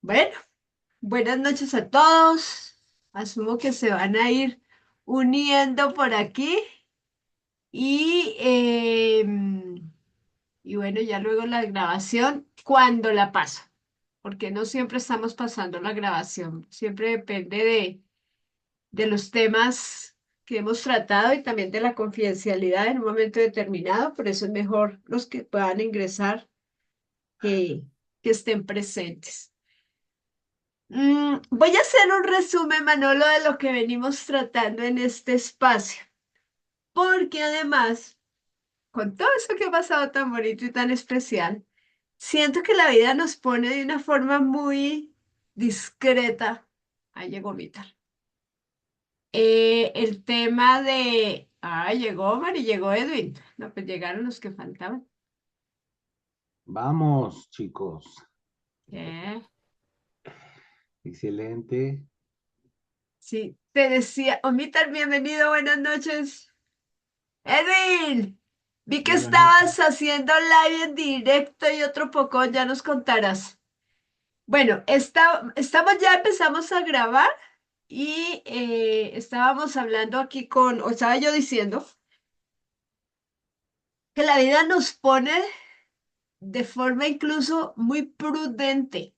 Bueno, buenas noches a todos. Asumo que se van a ir uniendo por aquí y, y bueno, ya luego la grabación, cuando la paso, porque no siempre estamos pasando la grabación, siempre depende de los temas que hemos tratado y también de la confidencialidad en un momento determinado, por eso es mejor los que puedan ingresar que, que estén presentes. Voy a hacer un resumen, Manolo, de lo que venimos tratando en este espacio, porque además, con todo eso que ha pasado tan bonito y tan especial, siento que la vida nos pone de una forma muy discreta. Ahí llegó Vitar. El tema de, llegó Omar y llegó Edwin. No, pues llegaron los que faltaban. Vamos, chicos. Eh, Excelente. sí, te decía, Omitar, bienvenido, buenas noches. Edwin, vi que Buenas noches. estabas haciendo live en directo y otro poco, ya nos contarás. Bueno, estamos ya empezamos a grabar y estábamos hablando aquí o estaba yo diciendo que la vida nos pone de forma incluso muy prudente,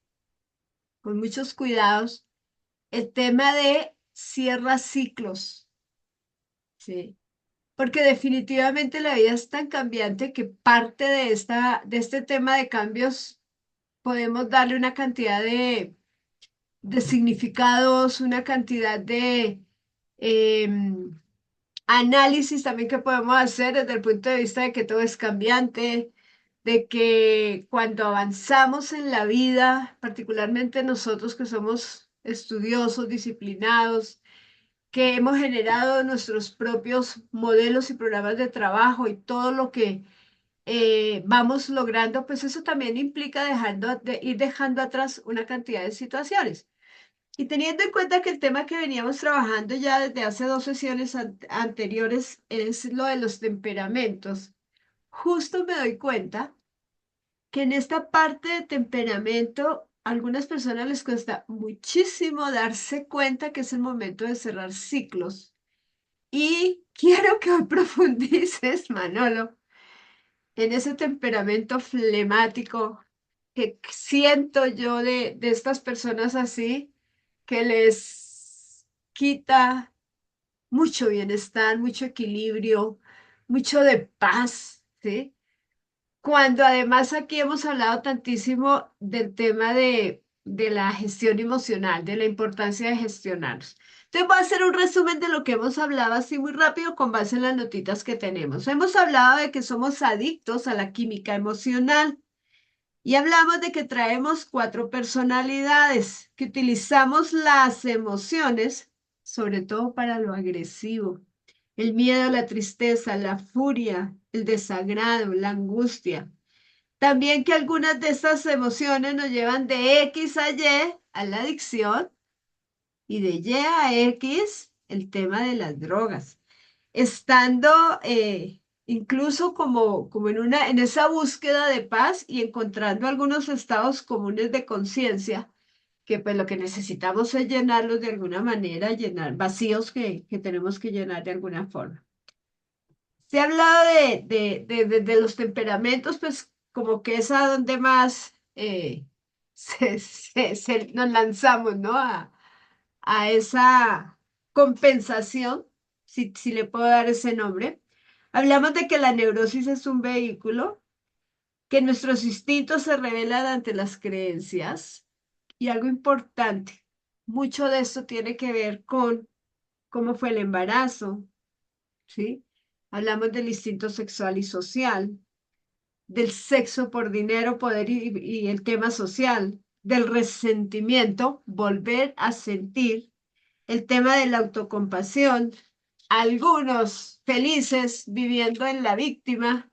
con muchos cuidados, el tema de cierra ciclos, ¿sí? Porque definitivamente la vida es tan cambiante que parte de este tema de cambios podemos darle una cantidad de significados, una cantidad de análisis también que podemos hacer desde el punto de vista de que todo es cambiante, de que cuando avanzamos en la vida, particularmente nosotros que somos estudiosos, disciplinados, que hemos generado nuestros propios modelos y programas de trabajo y todo lo que vamos logrando, pues eso también implica ir dejando atrás una cantidad de situaciones. Y teniendo en cuenta que el tema que veníamos trabajando ya desde hace dos sesiones anteriores es lo de los temperamentos, justo me doy cuenta que en esta parte de temperamento, a algunas personas les cuesta muchísimo darse cuenta que es el momento de cerrar ciclos. Y quiero que hoy profundices, Manolo, en ese temperamento flemático que siento yo de estas personas así, que les quita mucho bienestar, mucho equilibrio, mucho de paz, ¿sí? Cuando además aquí hemos hablado tantísimo del tema de la gestión emocional, de la importancia de gestionarnos. Entonces voy a hacer un resumen de lo que hemos hablado así muy rápido con base en las notitas que tenemos. Hemos hablado de que somos adictos a la química emocional y hablamos de que traemos cuatro personalidades, que utilizamos las emociones, sobre todo para lo agresivo. El miedo, la tristeza, la furia, el desagrado, la angustia. También que algunas de estas emociones nos llevan de X a Y a la adicción y de Y a X el tema de las drogas. Estando incluso como en esa búsqueda de paz y encontrando algunos estados comunes de conciencia, que pues lo que necesitamos es llenarlos de alguna manera, llenar vacíos que tenemos que llenar de alguna forma. Se ha hablado de los temperamentos, pues como que es a donde más nos lanzamos, ¿no? A esa compensación, si le puedo dar ese nombre. Hablamos de que la neurosis es un vehículo, que nuestros instintos se revelan ante las creencias y algo importante, mucho de esto tiene que ver con cómo fue el embarazo, ¿sí? Hablamos del instinto sexual y social, del sexo por dinero, poder y el tema social, del resentimiento, volver a sentir, el tema de la autocompasión, algunos felices viviendo en la víctima.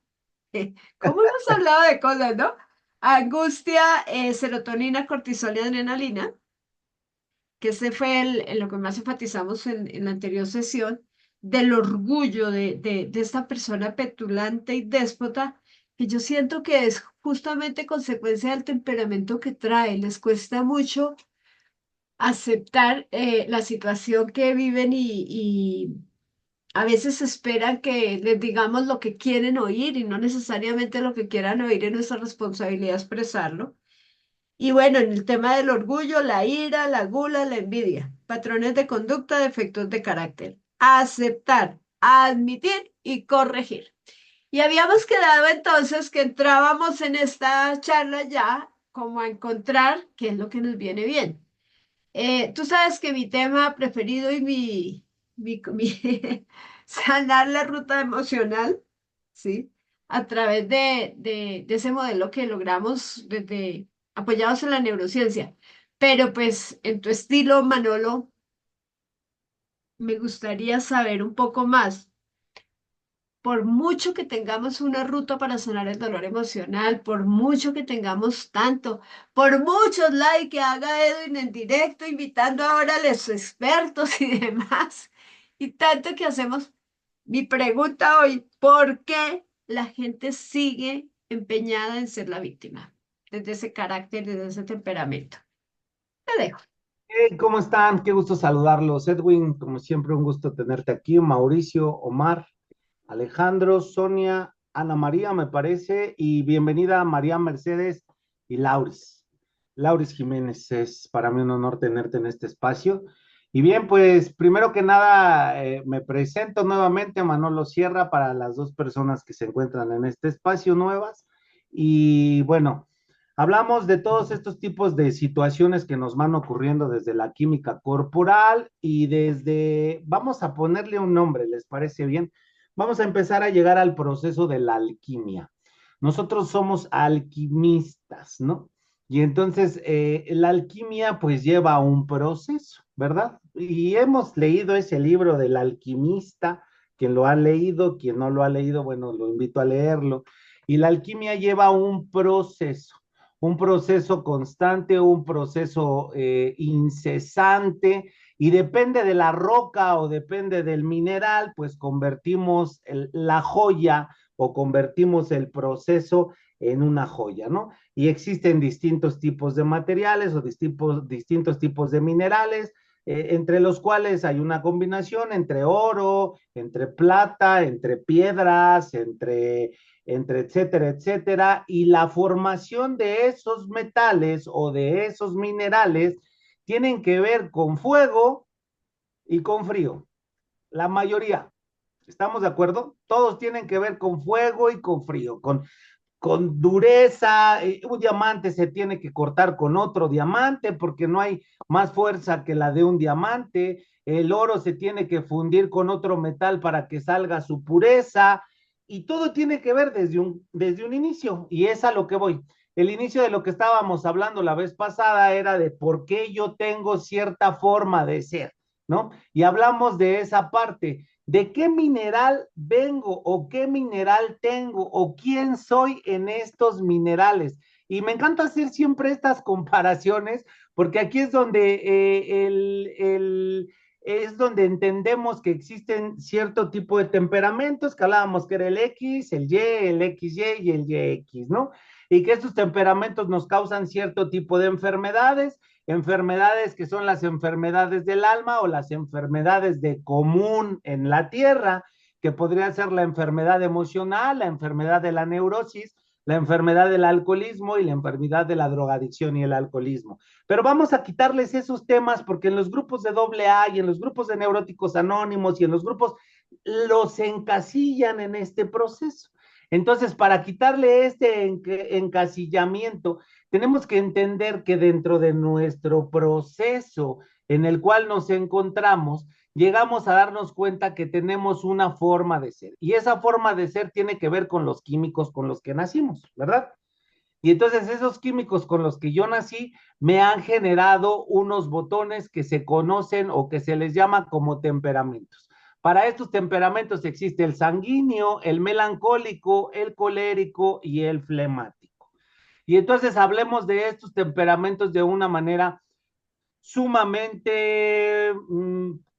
¿Cómo hemos hablado de cosas, no? Angustia, serotonina, cortisol y adrenalina, que ese fue en lo que más enfatizamos en la anterior sesión, del orgullo de esta persona petulante y déspota que yo siento que es justamente consecuencia del temperamento que trae. Les cuesta mucho aceptar la situación que viven y a veces esperan que les digamos lo que quieren oír y no necesariamente lo que quieran oír es nuestra responsabilidad expresarlo. Y bueno, en el tema del orgullo, la ira, la gula, la envidia, patrones de conducta, defectos de carácter. Aceptar, admitir y corregir. Y habíamos quedado entonces que entrábamos en esta charla ya como a encontrar qué es lo que nos viene bien. Tú sabes que mi tema preferido y sanar la ruta emocional, ¿sí? A través de ese modelo que logramos desde apoyados en la neurociencia. Pero pues en tu estilo, Manolo, me gustaría saber un poco más. Por mucho que tengamos una ruta para sanar el dolor emocional, por mucho que tengamos tanto, por muchos likes que haga Edwin en directo, invitando ahora a los expertos y demás, y tanto que hacemos, mi pregunta hoy, ¿por qué la gente sigue empeñada en ser la víctima? Desde ese carácter, desde ese temperamento. Te dejo. Hey, ¿cómo están? Qué gusto saludarlos. Edwin, como siempre, un gusto tenerte aquí. Mauricio, Omar, Alejandro, Sonia, Ana María, me parece, y bienvenida a María Mercedes y Lauris. Lauris Jiménez, es para mí un honor tenerte en este espacio. Y bien, pues primero que nada, me presento nuevamente a Manolo Sierra para las dos personas que se encuentran en este espacio nuevas. Y bueno. Hablamos de todos estos tipos de situaciones que nos van ocurriendo desde la química corporal y desde, vamos a ponerle un nombre, ¿les parece bien? Vamos a empezar a llegar al proceso de la alquimia. Nosotros somos alquimistas, ¿no? Y entonces la alquimia pues lleva un proceso, ¿verdad? Y hemos leído ese libro del alquimista, quien lo ha leído, quien no lo ha leído, bueno, lo invito a leerlo. Y la alquimia lleva un proceso constante, un proceso incesante, y depende de la roca o depende del mineral, pues convertimos la joya o convertimos el proceso en una joya, ¿no? Y existen distintos tipos de materiales o distintos tipos de minerales, entre los cuales hay una combinación entre oro, entre plata, entre piedras, entre etcétera, etcétera, y la formación de esos metales o de esos minerales tienen que ver con fuego y con frío. La mayoría, ¿estamos de acuerdo? Todos tienen que ver con fuego y con frío, con dureza. Un diamante se tiene que cortar con otro diamante porque no hay más fuerza que la de un diamante. El oro se tiene que fundir con otro metal para que salga su pureza, y todo tiene que ver desde un inicio, y es a lo que voy. El inicio de lo que estábamos hablando la vez pasada era de por qué yo tengo cierta forma de ser, ¿no? Y hablamos de esa parte, de qué mineral vengo o qué mineral tengo o quién soy en estos minerales. Y me encanta hacer siempre estas comparaciones porque aquí es donde es donde entendemos que existen cierto tipo de temperamentos, que hablábamos que era el X, el Y, el XY y el YX, ¿no? Y que estos temperamentos nos causan cierto tipo de enfermedades que son las enfermedades del alma o las enfermedades de común en la tierra, que podría ser la enfermedad emocional, la enfermedad de la neurosis, la enfermedad del alcoholismo y la enfermedad de la drogadicción y el alcoholismo. Pero vamos a quitarles esos temas porque en los grupos de AA y en los grupos de neuróticos anónimos y en los grupos los encasillan en este proceso. Entonces, para quitarle este encasillamiento, tenemos que entender que dentro de nuestro proceso en el cual nos encontramos, llegamos a darnos cuenta que tenemos una forma de ser. Y esa forma de ser tiene que ver con los químicos con los que nacimos, ¿verdad? Y entonces esos químicos con los que yo nací me han generado unos botones que se conocen o que se les llama como temperamentos. Para estos temperamentos existe el sanguíneo, el melancólico, el colérico y el flemático. Y entonces hablemos de estos temperamentos de una manera sumamente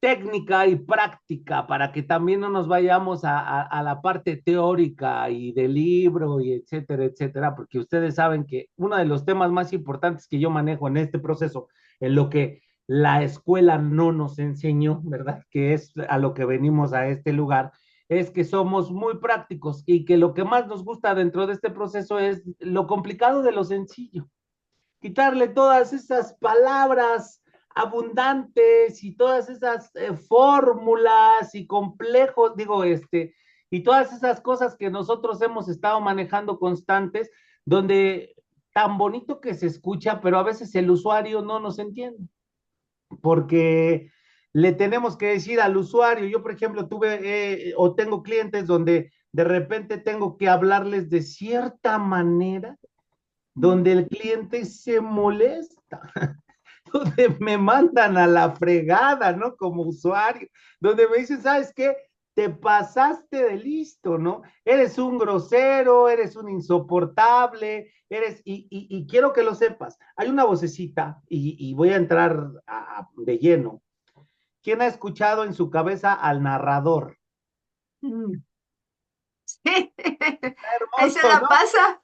técnica y práctica para que también no nos vayamos a la parte teórica y del libro y etcétera, etcétera, porque ustedes saben que uno de los temas más importantes que yo manejo en este proceso, en lo que la escuela no nos enseñó, ¿verdad? Que es a lo que venimos a este lugar, es que somos muy prácticos y que lo que más nos gusta dentro de este proceso es lo complicado de lo sencillo, quitarle todas esas palabras abundantes y todas esas fórmulas y complejos, digo, y todas esas cosas que nosotros hemos estado manejando constantes, donde tan bonito que se escucha, pero a veces el usuario no nos entiende, porque le tenemos que decir al usuario, yo por ejemplo tuve o tengo clientes donde de repente tengo que hablarles de cierta manera donde el cliente se molesta, donde me mandan a la fregada, ¿no? Como usuario, donde me dicen, ¿sabes qué? Te pasaste de listo, ¿no? Eres un grosero, eres un insoportable, y quiero que lo sepas, hay una vocecita, y voy a entrar de lleno. ¿Quién ha escuchado en su cabeza al narrador? Mm. Ahí se Hermoso, la ¿no? pasa.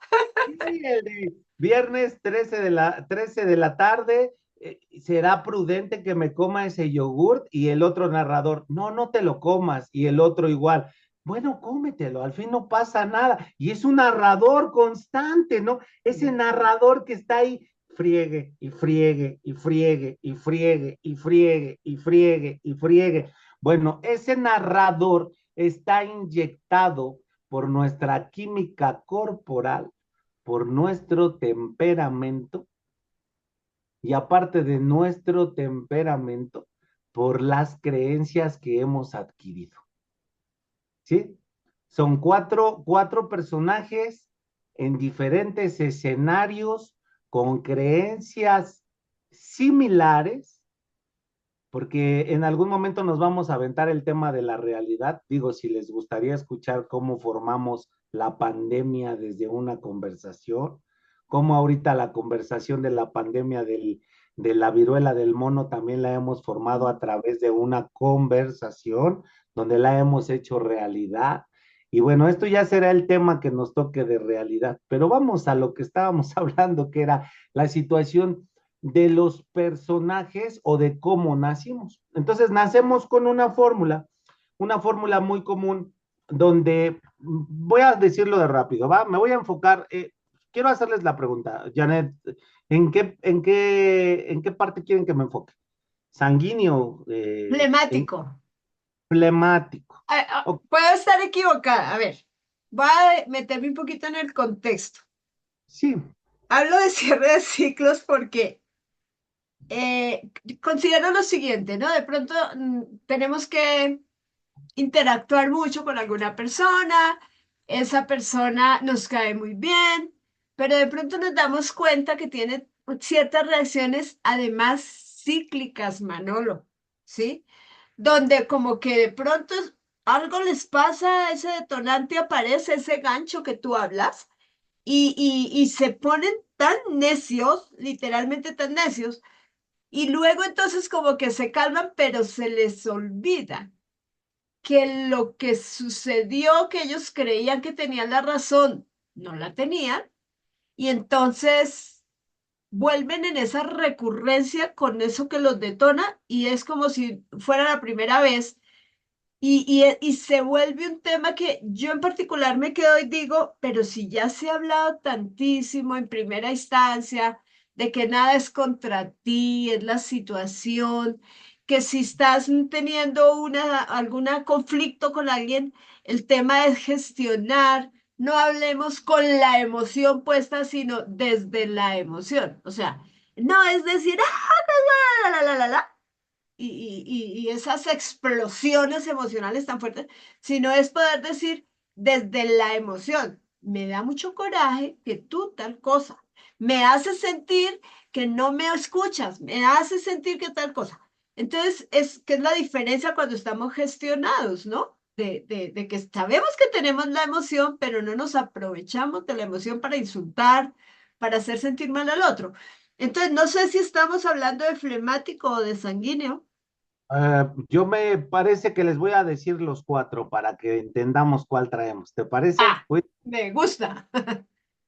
Sí, el de viernes 13 de la tarde, será prudente que me coma ese yogurt y el otro narrador, no, no te lo comas y el otro igual, bueno, cómetelo, al fin no pasa nada. Y es un narrador constante, ¿no? Ese narrador que está ahí, friegue y friegue y friegue y friegue y friegue y friegue y friegue. Bueno, ese narrador está inyectado por nuestra química corporal, por nuestro temperamento y aparte de nuestro temperamento, por las creencias que hemos adquirido. ¿Sí? Son cuatro personajes en diferentes escenarios con creencias similares, porque en algún momento nos vamos a aventar el tema de la realidad. Digo, si les gustaría escuchar cómo formamos la pandemia desde una conversación, cómo ahorita la conversación de la pandemia de la viruela del mono también la hemos formado a través de una conversación donde la hemos hecho realidad. Y bueno, esto ya será el tema que nos toque de realidad, pero vamos a lo que estábamos hablando, que era la situación de los personajes o de cómo nacimos. Entonces, nacemos con una fórmula muy común, donde voy a decirlo de rápido, ¿va? Me voy a enfocar, quiero hacerles la pregunta, Janet, ¿en qué parte quieren que me enfoque? Sanguíneo, Flemático. flemático. Ok, Puedo estar equivocada. A ver, voy a meterme un poquito en el contexto. sí, Hablo de cierre de ciclos porque eh, considero lo siguiente, ¿no? De pronto tenemos que interactuar mucho con alguna persona, esa persona nos cae muy bien, pero de pronto nos damos cuenta que tiene ciertas reacciones, además cíclicas, Manolo, ¿sí? Donde como que de pronto algo les pasa, ese detonante aparece, ese gancho que tú hablas, y se ponen tan necios, literalmente tan necios, y luego entonces como que se calman, pero se les olvida que lo que sucedió, que ellos creían que tenían la razón, no la tenían, y entonces vuelven en esa recurrencia con eso que los detona, y es como si fuera la primera vez, y se vuelve un tema que yo en particular me quedo y digo, pero si ya se ha hablado tantísimo en primera instancia de que nada es contra ti, es la situación, que si estás teniendo algún conflicto con alguien, el tema es gestionar, no hablemos con la emoción puesta, sino desde la emoción. O sea, no es decir, la, y esas explosiones emocionales tan fuertes, sino es poder decir desde la emoción, me da mucho coraje que tú tal cosa, me hace sentir que no me escuchas, me hace sentir que tal cosa. Entonces, ¿qué es la diferencia cuando estamos gestionados, ¿no? De que sabemos que tenemos la emoción, pero no nos aprovechamos de la emoción para insultar, para hacer sentir mal al otro. Entonces, no sé si estamos hablando de flemático o de sanguíneo. Yo me parece que les voy a decir los cuatro para que entendamos cuál traemos. ¿Te parece? Ah, me gusta.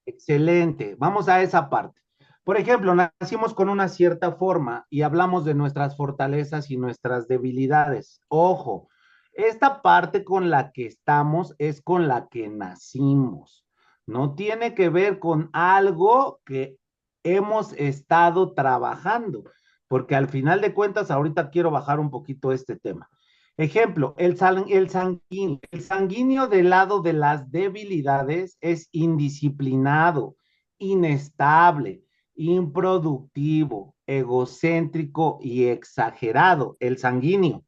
Excelente. Vamos a esa parte. Por ejemplo, nacimos con una cierta forma y hablamos de nuestras fortalezas y nuestras debilidades. Ojo, esta parte con la que estamos es con la que nacimos. No tiene que ver con algo que hemos estado trabajando, porque al final de cuentas, ahorita quiero bajar un poquito este tema. Ejemplo, el sanguíneo del lado de las debilidades es indisciplinado, inestable, improductivo, egocéntrico y exagerado, el sanguíneo.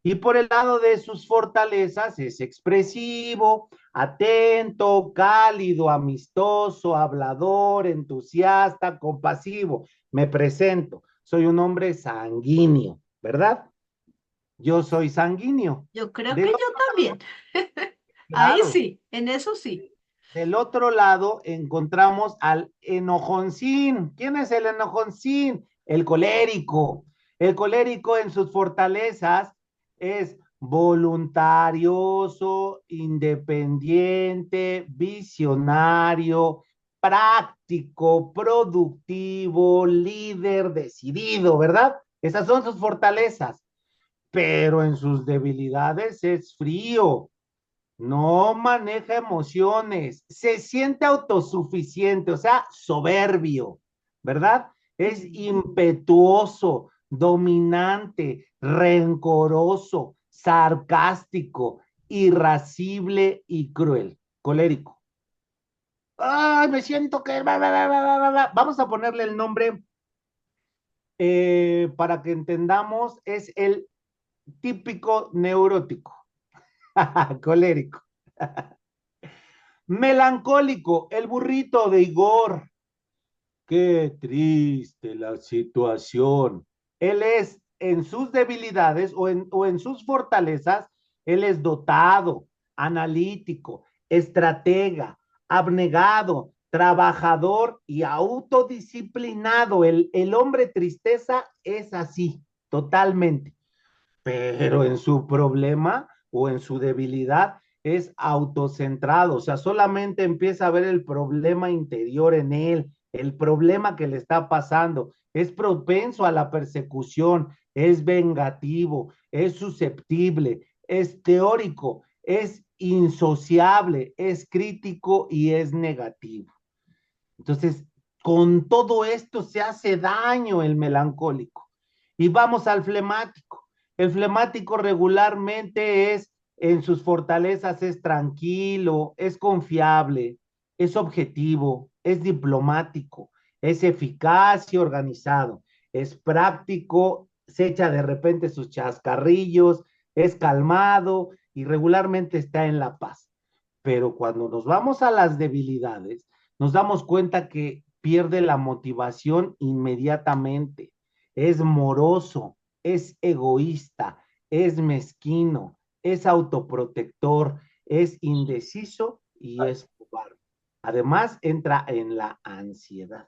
Y por el lado de sus fortalezas es expresivo, atento, cálido, amistoso, hablador, entusiasta, compasivo. Me presento, soy un hombre sanguíneo, ¿verdad? Yo soy sanguíneo. Yo creo que Del yo otro, también. Ahí claro, sí, en eso sí. del otro lado encontramos al enojoncín. ¿Quién es el enojoncín? El colérico. El colérico en sus fortalezas es voluntarioso, independiente, visionario, práctico, productivo, líder, decidido, ¿verdad? Esas son sus fortalezas, pero en sus debilidades es frío, no maneja emociones, se siente autosuficiente, o sea, soberbio, ¿verdad? Es Sí. impetuoso, dominante, rencoroso, sarcástico, irascible y cruel, colérico. Ay, me siento que... Vamos a ponerle el nombre para que entendamos, es el típico neurótico, colérico. Melancólico, el burrito de Igor. Qué triste la situación. Él es en sus debilidades o en sus fortalezas, él es dotado, analítico, estratega, abnegado, trabajador y autodisciplinado. El hombre tristeza es así, totalmente, pero en su problema o en su debilidad es autocentrado, o sea, solamente empieza a ver el problema interior en él, el problema que le está pasando, es propenso a la persecución, es vengativo, es susceptible, es teórico, es insociable, es crítico y es negativo. Entonces, con todo esto se hace daño el melancólico. Y vamos al flemático. El flemático regularmente es, en sus fortalezas, es tranquilo, es confiable, es objetivo, es diplomático, es eficaz y organizado, es práctico, se echa de repente sus chascarrillos, es calmado y regularmente está en la paz. Pero cuando nos vamos a las debilidades, nos damos cuenta que pierde la motivación inmediatamente, es moroso, es egoísta, es mezquino, es autoprotector, es indeciso y es cobarde. Además, entra en la ansiedad.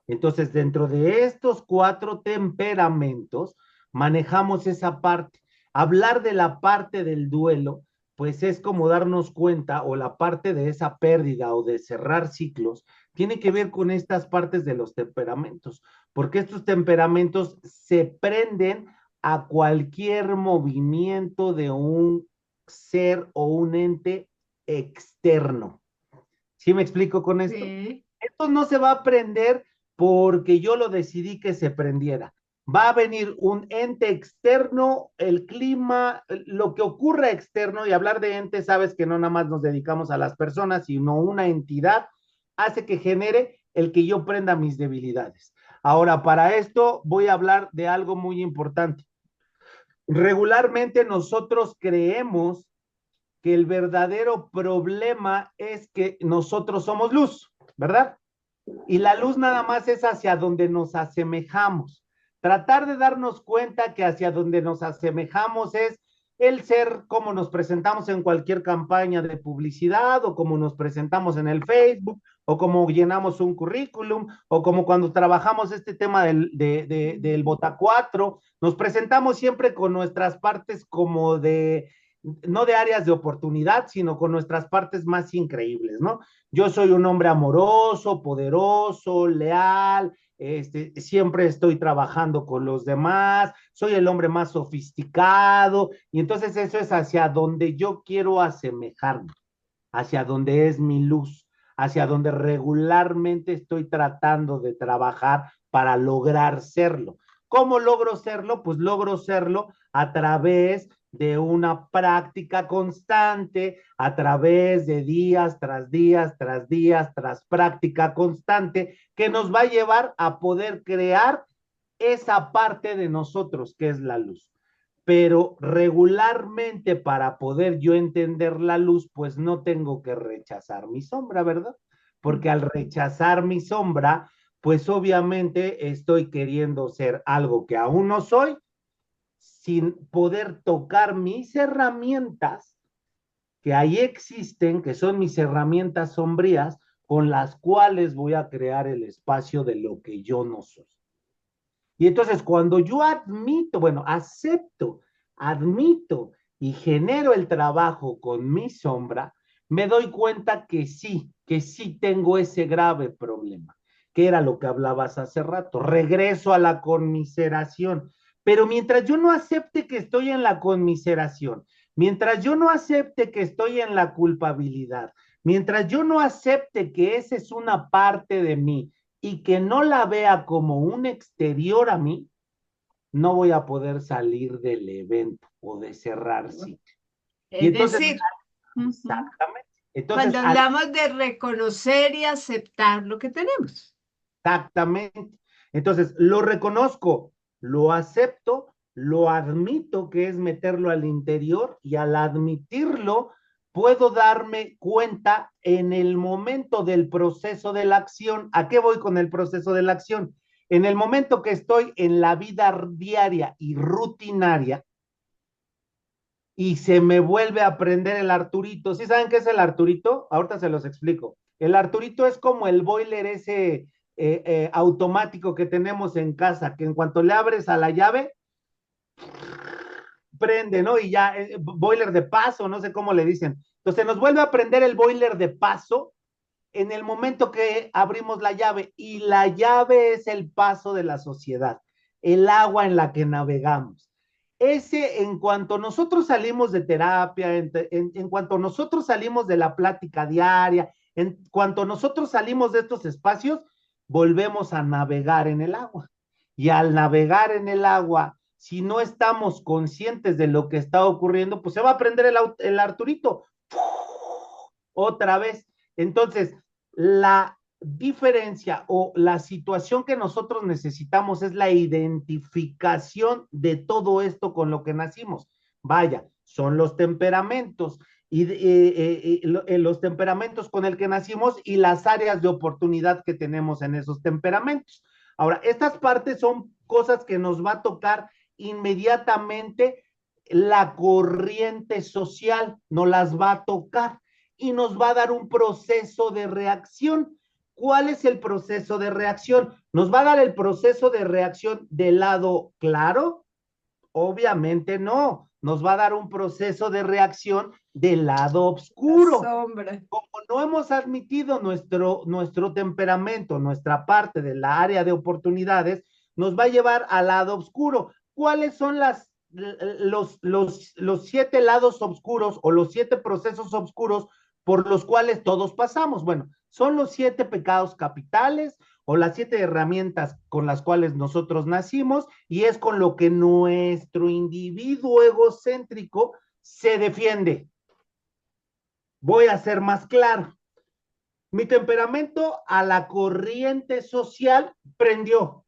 Entonces, dentro de estos cuatro temperamentos, manejamos esa parte. Hablar de la parte del duelo, pues es como darnos cuenta, o la parte de esa pérdida o de cerrar ciclos, tiene que ver con estas partes de los temperamentos, porque estos temperamentos se prenden a cualquier movimiento de un ser o un ente externo. ¿Sí me explico con esto? Sí. Esto no se va a prender porque yo lo decidí que se prendiera. Va a venir un ente externo, el clima, lo que ocurra externo, y hablar de ente, sabes que no nada más nos dedicamos a las personas, sino una entidad, hace que genere el que yo prenda mis debilidades. Ahora, para esto voy a hablar de algo muy importante. Regularmente nosotros creemos que el verdadero problema es que nosotros somos luz, ¿verdad? Y la luz nada más es hacia donde nos asemejamos. Tratar de darnos cuenta que hacia donde nos asemejamos es el ser como nos presentamos en cualquier campaña de publicidad o como nos presentamos en el Facebook o como llenamos un currículum o como cuando trabajamos este tema del Bota 4, nos presentamos siempre con nuestras partes como de, no de áreas de oportunidad, sino con nuestras partes más increíbles, ¿no? Yo soy un hombre amoroso, poderoso, leal, siempre estoy trabajando con los demás, soy el hombre más sofisticado, y entonces eso es hacia donde yo quiero asemejarme, hacia donde es mi luz, hacia donde regularmente estoy tratando de trabajar para lograr serlo. ¿Cómo logro serlo? Pues logro serlo a través de una práctica constante, a través de días tras días, tras días, tras práctica constante, que nos va a llevar a poder crear esa parte de nosotros que es la luz. Pero regularmente para poder yo entender la luz, pues no tengo que rechazar mi sombra, ¿verdad? Porque al rechazar mi sombra, pues obviamente estoy queriendo ser algo que aún no soy, sin poder tocar mis herramientas que ahí existen, que son mis herramientas sombrías, con las cuales voy a crear el espacio de lo que yo no soy. Y entonces cuando yo admito, bueno, acepto, admito y genero el trabajo con mi sombra, me doy cuenta que sí tengo ese grave problema, que era lo que hablabas hace rato. Regreso a la conmiseración. Pero mientras yo no acepte que estoy en la conmiseración, mientras yo no acepte que estoy en la culpabilidad, mientras yo no acepte que esa es una parte de mí, y que no la vea como un exterior a mí, no voy a poder salir del evento o de cerrar sitio. Y Es entonces, decir, ujú, exactamente. Entonces, cuando hablamos de reconocer y aceptar lo que tenemos. exactamente. Entonces, lo reconozco, lo acepto, lo admito, que es meterlo al interior, y al admitirlo, puedo darme cuenta en el momento del proceso de la acción. ¿A qué voy con el proceso de la acción? En el momento que estoy en la vida diaria y rutinaria y se me vuelve a prender el Arturito. ¿Sí saben qué es el Arturito? Ahorita se los explico. El Arturito es como el boiler ese automático que tenemos en casa, que en cuanto le abres a la llave, prende, ¿no? Y ya, boiler de paso, no sé cómo le dicen. Entonces nos vuelve a prender el boiler de paso en el momento que abrimos la llave, y la llave es el paso de la sociedad, el agua en la que navegamos. Ese, en cuanto nosotros salimos de terapia, en cuanto nosotros salimos de la plática diaria, en cuanto nosotros salimos de estos espacios, volvemos a navegar en el agua. Y al navegar en el agua, si no estamos conscientes de lo que está ocurriendo, pues se va a prender el Arturito otra vez. Entonces, la diferencia o la situación que nosotros necesitamos es la identificación de todo esto con lo que nacimos. Vaya, son los temperamentos y los temperamentos con el que nacimos y las áreas de oportunidad que tenemos en esos temperamentos. Ahora, estas partes son cosas que nos va a tocar inmediatamente la corriente social, no las va a tocar y nos va a dar un proceso de reacción. ¿Cuál es el proceso de reacción? ¿Nos va a dar el proceso de reacción del lado claro? Obviamente no. Nos va a dar un proceso de reacción del lado La oscuro. sombra. Como no hemos admitido nuestro temperamento, nuestra parte de la área de oportunidades, nos va a llevar al lado oscuro. ¿Cuáles son los 7 lados oscuros o los 7 procesos oscuros por los cuales todos pasamos? Bueno, son los 7 pecados capitales o las 7 herramientas con las cuales nosotros nacimos, y es con lo que nuestro individuo egocéntrico se defiende. Voy a ser más claro. Mi temperamento a la corriente social prendió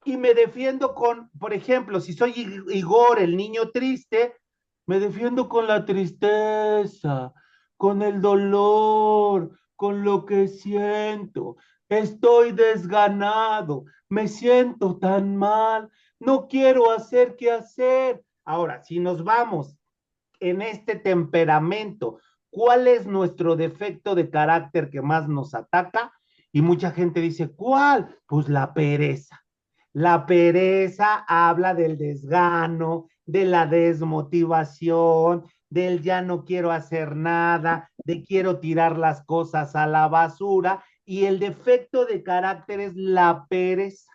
y me defiendo con, por ejemplo, si soy Igor, el niño triste, me defiendo con la tristeza, con el dolor, con lo que siento. Estoy desganado, me siento tan mal, no quiero hacer qué hacer. Ahora, si nos vamos en este temperamento, ¿cuál es nuestro defecto de carácter que más nos ataca? Y mucha gente dice, ¿cuál? Pues la pereza. La pereza habla del desgano, de la desmotivación, del ya no quiero hacer nada, de quiero tirar las cosas a la basura, y el defecto de carácter es la pereza.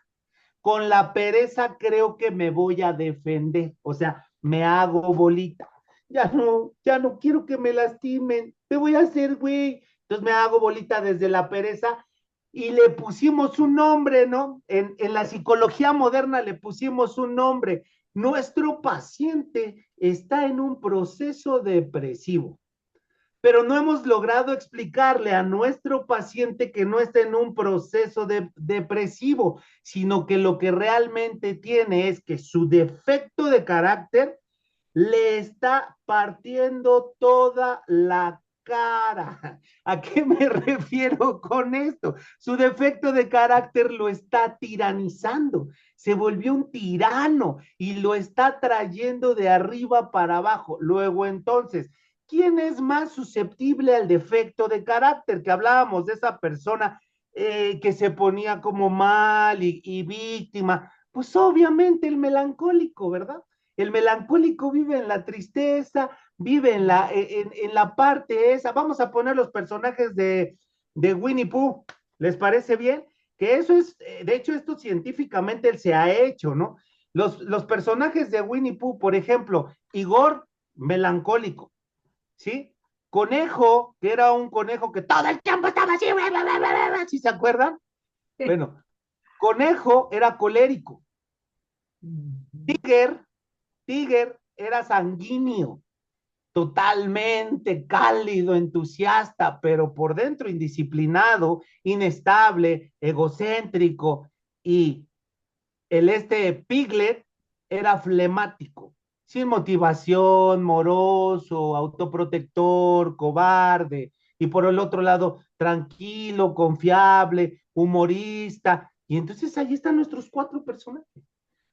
Con la pereza creo que me voy a defender, o sea, me hago bolita. Ya no quiero que me lastimen, me voy a hacer güey. Entonces me hago bolita desde la pereza y le pusimos un nombre, ¿no? En la psicología moderna le pusimos un nombre. Nuestro paciente está en un proceso depresivo, pero no hemos logrado explicarle a nuestro paciente que no está en un proceso depresivo, sino que lo que realmente tiene es que su defecto de carácter le está partiendo toda la cara. ¿A qué me refiero con esto? Su defecto de carácter lo está tiranizando, se volvió un tirano y lo está trayendo de arriba para abajo. Luego entonces, ¿quién es más susceptible al defecto de carácter? Que hablábamos de esa persona que se ponía como mal y víctima. Pues obviamente el melancólico, ¿verdad? El melancólico vive en la tristeza, vive en la parte esa. Vamos a poner los personajes de Winnie Pooh. ¿Les parece bien? Que eso es, de hecho, esto científicamente se ha hecho, ¿no? Los personajes de Winnie Pooh, por ejemplo, Igor, melancólico, ¿sí? Conejo, que era un conejo que todo el tiempo estaba así, ¿sí se acuerdan? Bueno, Conejo era colérico. Tiger, Tiger era sanguíneo, totalmente cálido, entusiasta, pero por dentro indisciplinado, inestable, egocéntrico, y Piglet era flemático, sin motivación, moroso, autoprotector, cobarde, y por el otro lado, tranquilo, confiable, humorista. Y entonces ahí están nuestros cuatro personajes.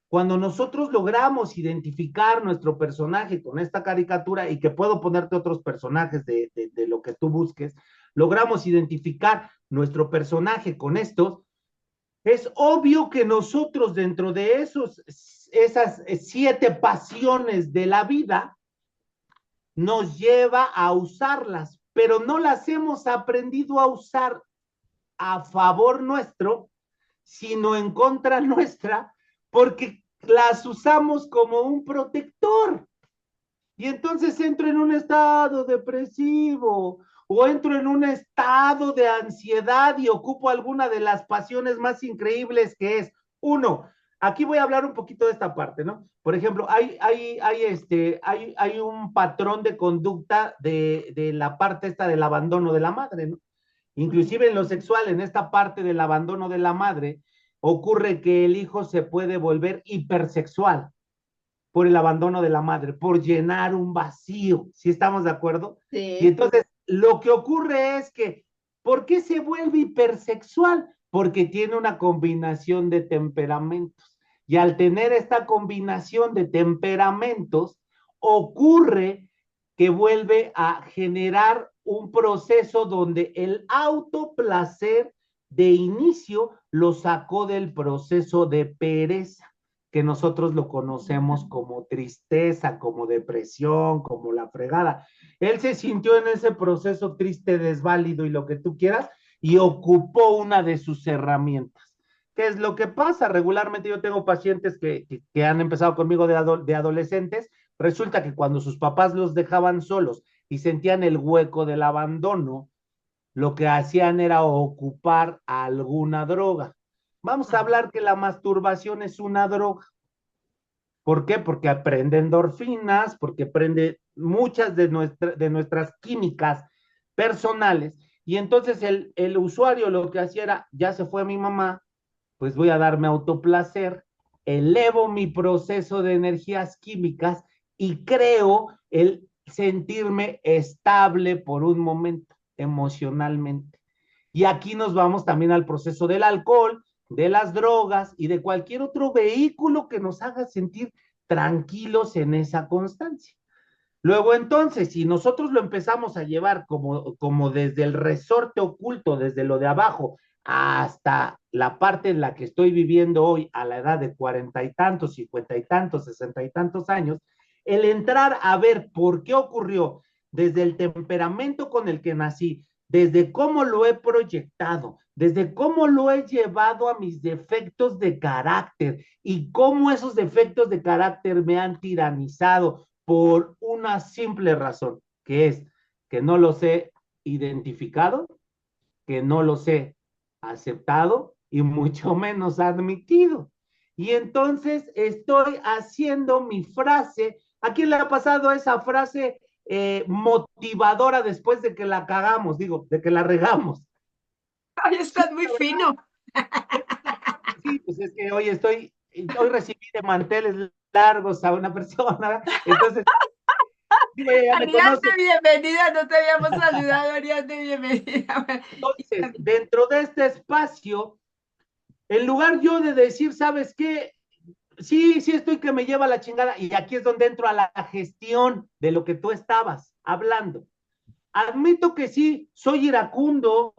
Cuando nosotros logramos identificar nuestro personaje con esta caricatura, y que puedo ponerte otros personajes de lo que tú busques, logramos identificar nuestro personaje con estos, es obvio que nosotros dentro de esas 7 pasiones de la vida nos lleva a usarlas, pero no las hemos aprendido a usar a favor nuestro, sino en contra nuestra, porque las usamos como un protector. Y entonces entro en un estado depresivo o entro en un estado de ansiedad y ocupo alguna de las pasiones más increíbles, que es, uno, aquí voy a hablar un poquito de esta parte, ¿no? Por ejemplo, hay un patrón de conducta de la parte esta del abandono de la madre, ¿no? Inclusive en lo sexual, en esta parte del abandono de la madre, ocurre que el hijo se puede volver hipersexual por el abandono de la madre, por llenar un vacío, ¿sí estamos de acuerdo? Y Sí. entonces lo que ocurre es que, ¿por qué se vuelve hipersexual? Porque tiene una combinación de temperamentos. Y al tener esta combinación de temperamentos, ocurre que vuelve a generar un proceso donde el autoplacer de inicio lo sacó del proceso de pereza, que nosotros lo conocemos como tristeza, como depresión, como la fregada. Él se sintió en ese proceso triste, desválido y lo que tú quieras, y ocupó una de sus herramientas. ¿Qué es lo que pasa? Regularmente yo tengo pacientes que han empezado conmigo de adolescentes. Resulta que cuando sus papás los dejaban solos y sentían el hueco del abandono, lo que hacían era ocupar alguna droga. Vamos a hablar que la masturbación es una droga. ¿Por qué? Porque aprende endorfinas, porque prende muchas de nuestras químicas personales. Y entonces el usuario lo que hacía era, ya se fue mi mamá, pues voy a darme autoplacer, elevo mi proceso de energías químicas y creo el sentirme estable por un momento emocionalmente. Y aquí nos vamos también al proceso del alcohol, de las drogas y de cualquier otro vehículo que nos haga sentir tranquilos en esa constancia. Luego entonces, si nosotros lo empezamos a llevar como desde el resorte oculto, desde lo de abajo, hasta la parte en la que estoy viviendo hoy, a la edad de 40 y tantos, 50 y tantos, 60 y tantos años, el entrar a ver por qué ocurrió, desde el temperamento con el que nací, desde cómo lo he proyectado, desde cómo lo he llevado a mis defectos de carácter y cómo esos defectos de carácter me han tiranizado por una simple razón, que es que no los he identificado, que no los he aceptado y mucho menos admitido. Y entonces estoy haciendo mi frase. ¿A quién le ha pasado esa frase motivadora después de que la cagamos? Digo, de que la regamos. Ay, Sí, estás muy fino. sí, pues es que hoy recibí de manteles largos a una persona, entonces, digo, ella me Ariadne, conoce. bienvenida, no te habíamos saludado, Ariadne, bienvenida. Entonces, dentro de este espacio, en lugar yo de decir, ¿sabes qué? Sí, sí estoy que me lleva la chingada, y aquí es donde entro a la gestión de lo que tú estabas hablando. Admito que sí, soy iracundo,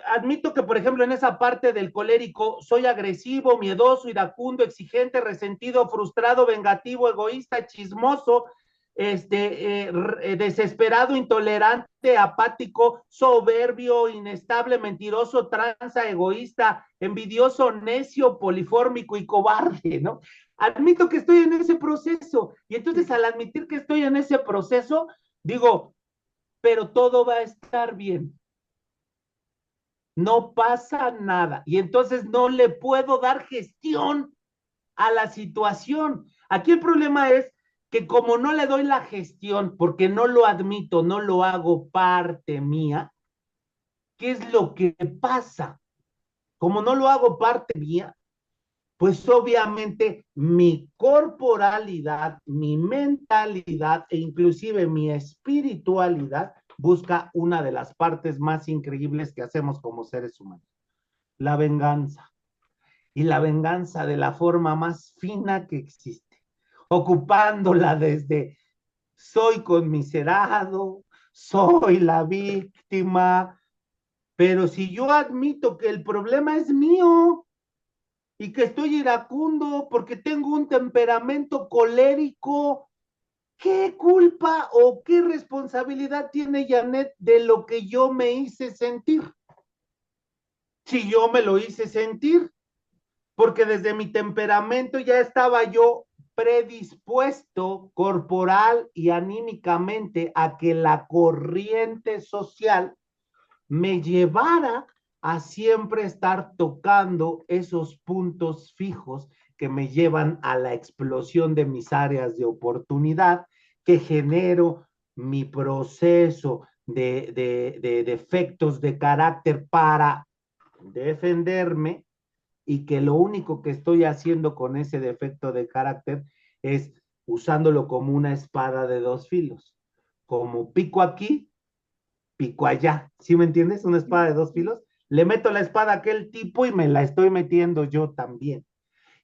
admito que, por ejemplo, en esa parte del colérico, soy agresivo, miedoso, iracundo, exigente, resentido, frustrado, vengativo, egoísta, chismoso, desesperado, intolerante, apático, soberbio, inestable, mentiroso, tranza, egoísta, envidioso, necio, polifórmico y cobarde, ¿no? Admito que estoy en ese proceso, y entonces al admitir que estoy en ese proceso, digo, pero todo va a estar bien, no pasa nada. Y entonces no le puedo dar gestión a la situación. Aquí el problema es que como no le doy la gestión, porque no lo admito, no lo hago parte mía, ¿qué es lo que pasa? Como no lo hago parte mía, pues obviamente mi corporalidad, mi mentalidad e inclusive mi espiritualidad busca una de las partes más increíbles que hacemos como seres humanos, la venganza. Y la venganza de la forma más fina que existe, ocupándola desde soy conmiserado, soy la víctima, pero si yo admito que el problema es mío y que estoy iracundo porque tengo un temperamento colérico, ¿qué culpa o qué responsabilidad tiene Janet de lo que yo me hice sentir? Si yo me lo hice sentir, porque desde mi temperamento ya estaba yo predispuesto corporal y anímicamente a que la corriente social me llevara a siempre estar tocando esos puntos fijos que me llevan a la explosión de mis áreas de oportunidad, que genero mi proceso de defectos de carácter para defenderme, y que lo único que estoy haciendo con ese defecto de carácter es usándolo como una espada de dos filos, como pico aquí, pico allá, ¿sí me entiendes? Una espada de dos filos, le meto la espada a aquel tipo y me la estoy metiendo yo también.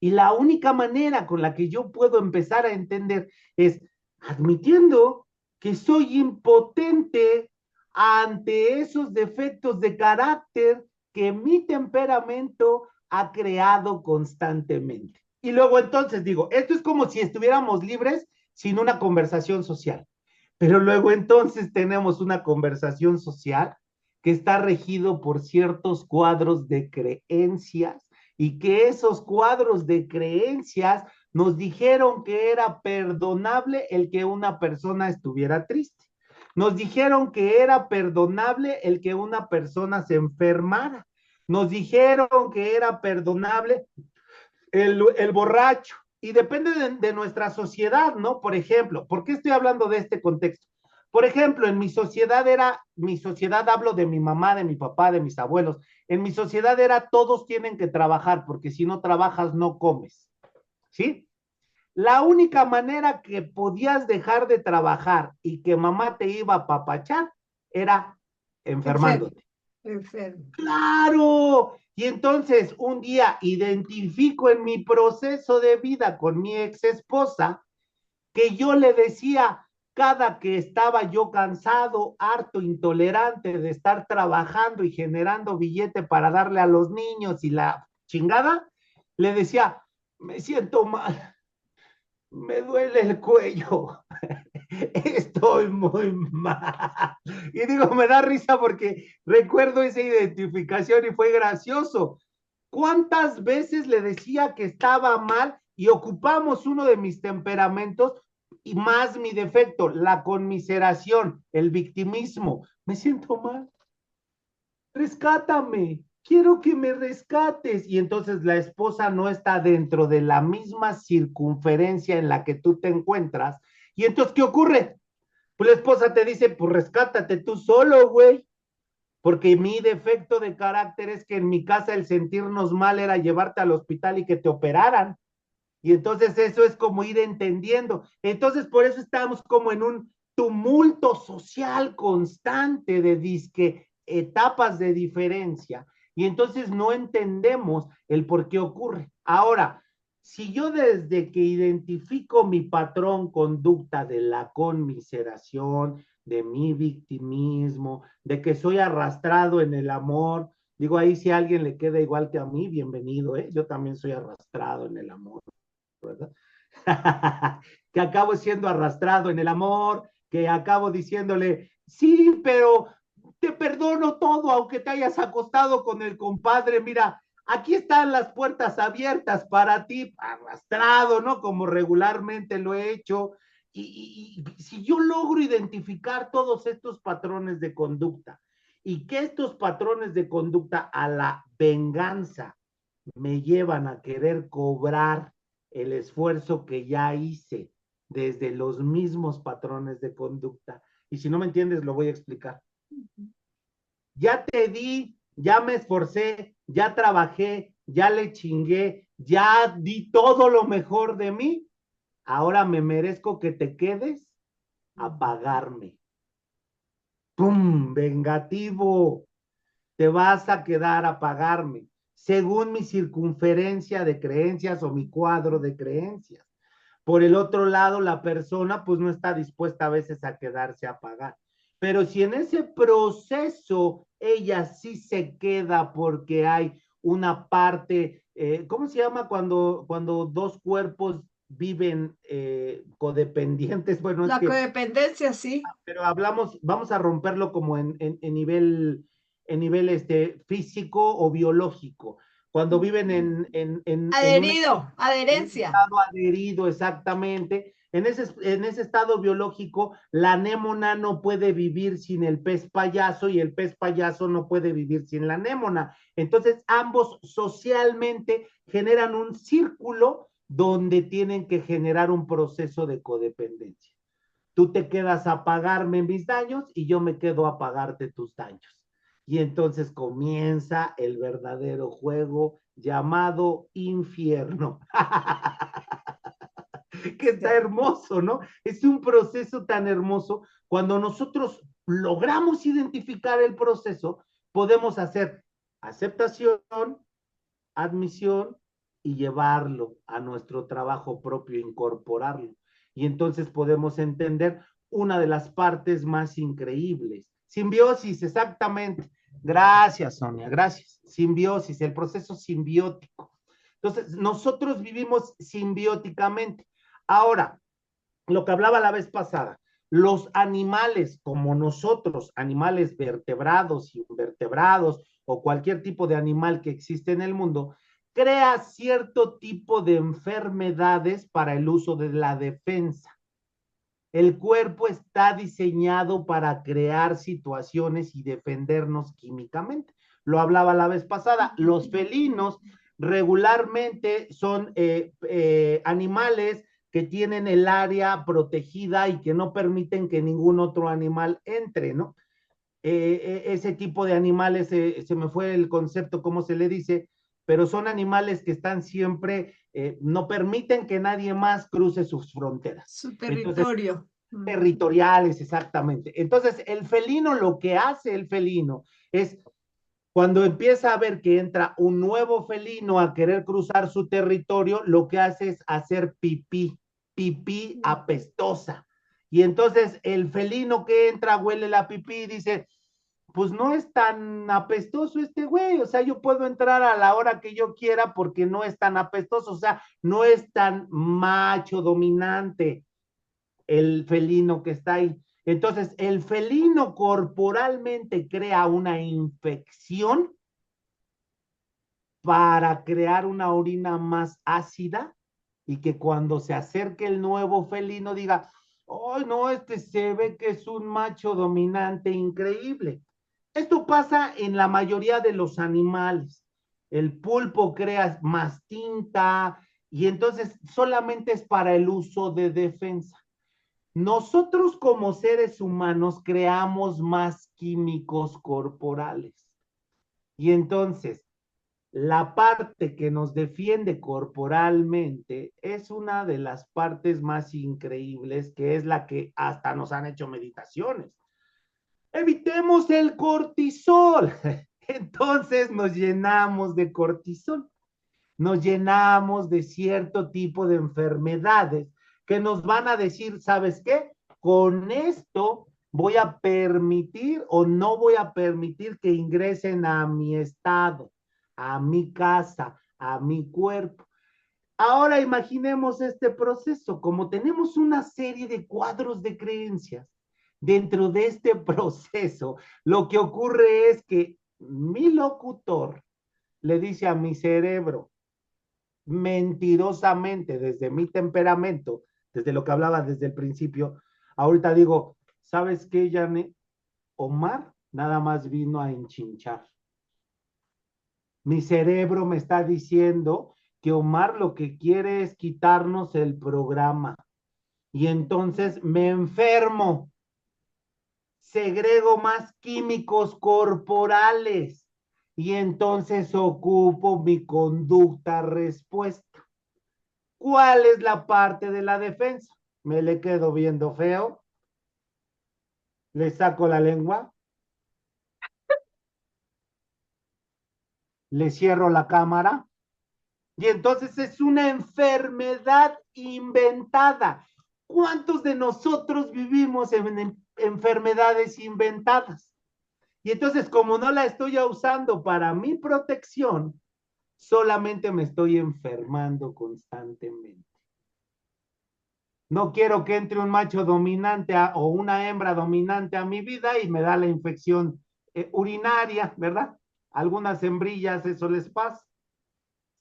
Y la única manera con la que yo puedo empezar a entender es admitiendo que soy impotente ante esos defectos de carácter que mi temperamento ha creado constantemente. Y luego entonces digo, esto es como si estuviéramos libres sin una conversación social. Pero luego entonces tenemos una conversación social que está regido por ciertos cuadros de creencias, y que esos cuadros de creencias nos dijeron que era perdonable el que una persona estuviera triste. Nos dijeron que era perdonable el que una persona se enfermara. Nos dijeron que era perdonable el borracho. Y depende de nuestra sociedad, ¿no? Por ejemplo, ¿por qué estoy hablando de este contexto? Por ejemplo, en mi sociedad hablo de mi mamá, de mi papá, de mis abuelos. En mi sociedad era todos tienen que trabajar porque si no trabajas no comes, ¿sí? La única manera que podías dejar de trabajar y que mamá te iba a papachar era Enfermo. enfermándote. enfermo. Claro. Y entonces un día identifico en mi proceso de vida con mi ex esposa que yo le decía cada que estaba yo cansado, harto, intolerante de estar trabajando y generando billete para darle a los niños y la chingada, le decía, me siento mal, me duele el cuello, estoy muy mal. Y digo, me da risa porque recuerdo esa identificación y fue gracioso. ¿Cuántas veces le decía que estaba mal y ocupamos uno de mis temperamentos y más mi defecto, la conmiseración, el victimismo? Me siento mal, rescátame, quiero que me rescates. Y entonces la esposa no está dentro de la misma circunferencia en la que tú te encuentras. Y entonces, ¿qué ocurre? Pues la esposa te dice, pues rescátate tú solo, güey. Porque mi defecto de carácter es que en mi casa el sentirnos mal era llevarte al hospital y que te operaran. Y entonces eso es como ir entendiendo. Entonces por eso estamos como en un tumulto social constante de disque etapas de diferencia. Y entonces no entendemos el por qué ocurre. Ahora, si yo desde que identifico mi patrón conducta de la conmiseración, de mi victimismo, de que soy arrastrado en el amor, digo ahí si a alguien le queda igual que a mí, bienvenido, ¿eh? Yo también soy arrastrado en el amor. ¿Verdad? Que acabo siendo arrastrado en el amor, que acabo diciéndole, sí, pero te perdono todo, aunque te hayas acostado con el compadre, mira, aquí están las puertas abiertas para ti, arrastrado, ¿no? Como regularmente lo he hecho. Y si yo logro identificar todos estos patrones de conducta y que estos patrones de conducta a la venganza me llevan a querer cobrar el esfuerzo que ya hice desde los mismos patrones de conducta. Y si no me entiendes, lo voy a explicar. Ya te di, ya me esforcé, ya trabajé, ya le chingué, ya di todo lo mejor de mí. Ahora me merezco que te quedes a pagarme. ¡Pum! Vengativo. Te vas a quedar a pagarme según mi circunferencia de creencias o mi cuadro de creencias. Por el otro lado, la persona pues no está dispuesta a veces a quedarse a pagar. Pero si en ese proceso ella sí se queda porque hay una parte, ¿cómo se llama cuando dos cuerpos viven codependientes? Bueno, es La que, codependencia, sí. pero hablamos, vamos a romperlo como en nivel físico o biológico. Cuando viven Adherido, en un adherencia. estado adherido exactamente. En ese estado biológico, la anémona no puede vivir sin el pez payaso y el pez payaso no puede vivir sin la anémona. Entonces, ambos socialmente generan un círculo donde tienen que generar un proceso de codependencia. Tú te quedas a pagarme mis daños y yo me quedo a pagarte tus daños. Y entonces comienza el verdadero juego llamado infierno. Que está Sí. hermoso, ¿no? Es un proceso tan hermoso. Cuando nosotros logramos identificar el proceso, podemos hacer aceptación, admisión y llevarlo a nuestro trabajo propio, incorporarlo. Y entonces podemos entender una de las partes más increíbles. Simbiosis, exactamente. Gracias, Sonia, gracias. Simbiosis, el proceso simbiótico. Entonces, nosotros vivimos simbióticamente. Ahora, lo que hablaba la vez pasada, los animales como nosotros, animales vertebrados, invertebrados o cualquier tipo de animal que existe en el mundo, crea cierto tipo de enfermedades para el uso de la defensa. El cuerpo está diseñado para crear situaciones y defendernos químicamente. Lo hablaba la vez pasada. Los felinos regularmente son animales que tienen el área protegida y que no permiten que ningún otro animal entre, ¿no? Ese tipo de animales, se me fue el concepto, cómo se le dice, pero son animales que están siempre, no permiten que nadie más cruce sus fronteras. Su Entonces, territorio. territoriales, exactamente. Entonces, el felino, lo que hace el felino es Cuando empieza a ver que entra un nuevo felino a querer cruzar su territorio, lo que hace es hacer pipí, pipí apestosa. Y entonces el felino que entra huele la pipí y dice, pues no es tan apestoso este güey, o sea, yo puedo entrar a la hora que yo quiera porque no es tan apestoso, o sea, no es tan macho dominante el felino que está ahí. Entonces, el felino corporalmente crea una infección para crear una orina más ácida y que cuando se acerque el nuevo felino diga, oh, no, este se ve que es un macho dominante increíble. Esto pasa en la mayoría de los animales. El pulpo crea más tinta y entonces solamente es para el uso de defensa. Nosotros como seres humanos creamos más químicos corporales. Y entonces, la parte que nos defiende corporalmente es una de las partes más increíbles, que es la que hasta nos han hecho meditaciones. Evitemos el cortisol. Entonces nos llenamos de cortisol, nos llenamos de cierto tipo de enfermedades que nos van a decir, ¿sabes qué? Con esto voy a permitir o no voy a permitir que ingresen a mi estado, a mi casa, a mi cuerpo. Ahora imaginemos este proceso, como tenemos una serie de cuadros de creencias dentro de este proceso, lo que ocurre es que mi locutor le dice a mi cerebro, mentirosamente, desde mi temperamento, desde lo que hablaba desde el principio, ahorita digo, ¿sabes qué, Janet? Omar nada más vino a enchinchar. Mi cerebro me está diciendo que Omar lo que quiere es quitarnos el programa. Y entonces me enfermo, segrego más químicos corporales y entonces ocupo mi conducta respuesta. ¿Cuál es la parte de la defensa? Me le quedo viendo feo, le saco la lengua, le cierro la cámara y entonces es una enfermedad inventada. ¿Cuántos de nosotros vivimos en enfermedades inventadas? Y entonces, como no la estoy usando para mi protección, solamente me estoy enfermando constantemente. No quiero que entre un macho dominante o una hembra dominante a mi vida y me da la infección urinaria, ¿verdad? Algunas hembrillas eso les pasa.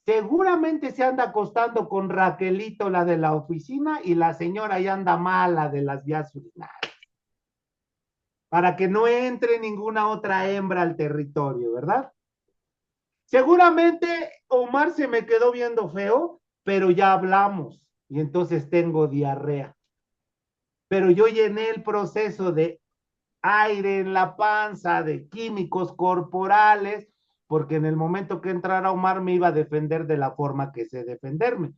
Seguramente se anda acostando con Raquelito, la de la oficina, y la señora ya anda mala de las vías urinarias. Para que no entre ninguna otra hembra al territorio, ¿verdad? Seguramente Omar se me quedó viendo feo, pero ya hablamos y entonces tengo diarrea. Pero yo llené el proceso de aire en la panza, de químicos corporales, porque en el momento que entrara Omar me iba a defender de la forma que sé defenderme.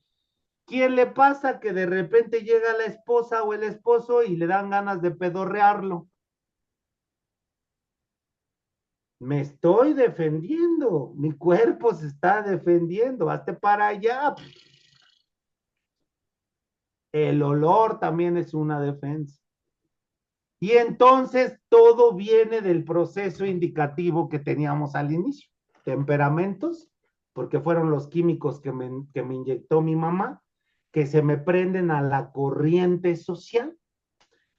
¿Quién le pasa que de repente llega la esposa o el esposo y le dan ganas de pedorrearlo? Me estoy defendiendo, mi cuerpo se está defendiendo, hazte para allá. El olor también es una defensa. Y entonces todo viene del proceso indicativo que teníamos al inicio. Temperamentos, porque fueron los químicos que me inyectó mi mamá, que se me prenden a la corriente social,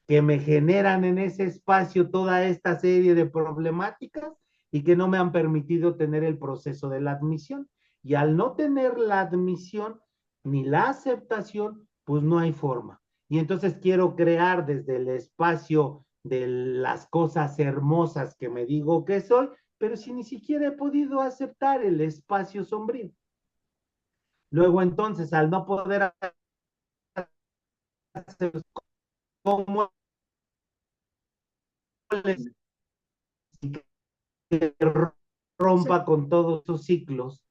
que me generan en ese espacio toda esta serie de problemáticas y que no me han permitido tener el proceso de la admisión. Y al no tener la admisión ni la aceptación, pues no hay forma. Y entonces quiero crear desde el espacio de las cosas hermosas que me digo que soy, pero si ni siquiera he podido aceptar el espacio sombrío. Luego entonces, al no poder hacer cómo les que Sí. rompa con todos sus ciclos,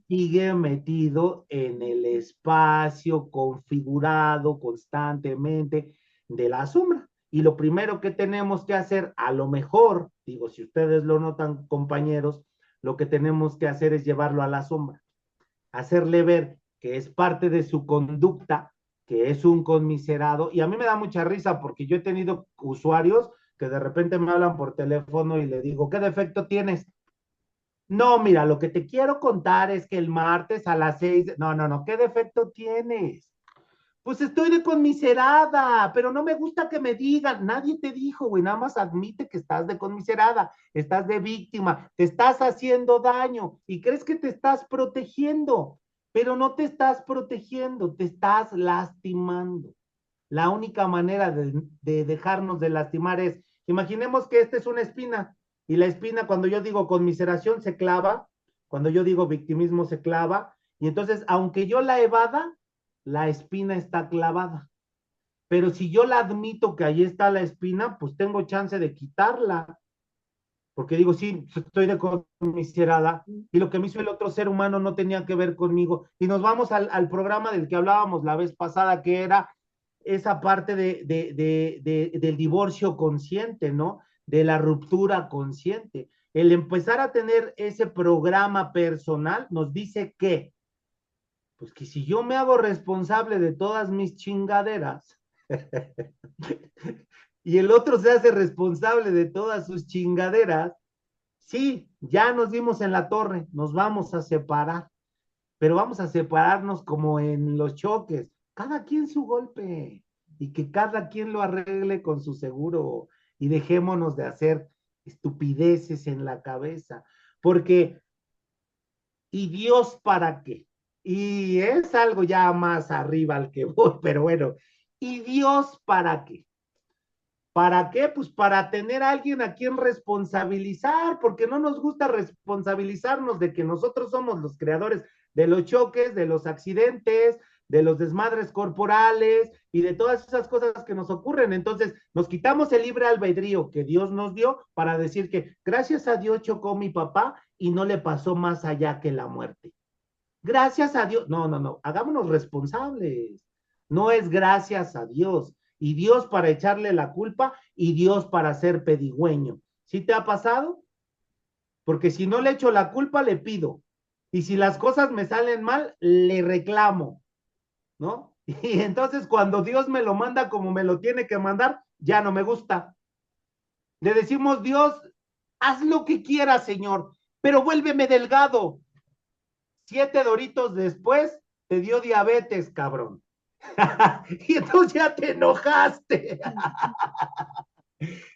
sigue metido en el espacio configurado constantemente de la sombra. Y lo primero que tenemos que hacer, a lo mejor, digo, si ustedes lo notan, compañeros, lo que tenemos que hacer es llevarlo a la sombra, hacerle ver que es parte de su conducta, que es un conmiserado. Y a mí me da mucha risa porque yo he tenido usuarios que de repente me hablan por teléfono y le digo, ¿qué defecto tienes? No, mira, lo que te quiero contar es que el martes a las 6, no, no, no, ¿qué defecto tienes? Pues estoy de conmiserada, pero no me gusta que me digan, nadie te dijo, güey, nada más admite que estás de conmiserada, estás de víctima, te estás haciendo daño y crees que te estás protegiendo, pero no te estás protegiendo, te estás lastimando. La única manera de dejarnos de lastimar es, imaginemos que esta es una espina y la espina cuando yo digo conmiseración se clava, cuando yo digo victimismo se clava y entonces aunque yo la evada, la espina está clavada. Pero si yo la admito que ahí está la espina, pues tengo chance de quitarla. Porque digo, sí, estoy de conmiserada y lo que me hizo el otro ser humano no tenía que ver conmigo. Y nos vamos al programa del que hablábamos la vez pasada, que era esa parte del divorcio consciente, ¿no? De la ruptura consciente. El empezar a tener ese programa personal nos dice que, pues que si yo me hago responsable de todas mis chingaderas y el otro se hace responsable de todas sus chingaderas, sí, ya nos dimos en la torre, nos vamos a separar, pero vamos a separarnos como en los choques, cada quien su golpe y que cada quien lo arregle con su seguro y dejémonos de hacer estupideces en la cabeza, porque ¿y Dios para qué? Y es algo ya más arriba al que voy, pero bueno, ¿y Dios para qué? ¿Para qué? Pues para tener a alguien a quien responsabilizar, porque no nos gusta responsabilizarnos de que nosotros somos los creadores de los choques, de los accidentes, de los desmadres corporales y de todas esas cosas que nos ocurren. Entonces, nos quitamos el libre albedrío que Dios nos dio para decir que gracias a Dios chocó mi papá y no le pasó más allá que la muerte. Gracias a Dios. No, no, no. Hagámonos responsables. No es gracias a Dios. Y Dios para echarle la culpa y Dios para ser pedigüeño. ¿Sí te ha pasado? Porque si no le echo la culpa, le pido. Y si las cosas me salen mal, le reclamo, ¿no? Y entonces cuando Dios me lo manda como me lo tiene que mandar, ya no me gusta. Le decimos, Dios, haz lo que quieras, Señor, pero vuélveme delgado. 7 doritos después, te dio diabetes, cabrón. Y entonces ya te enojaste.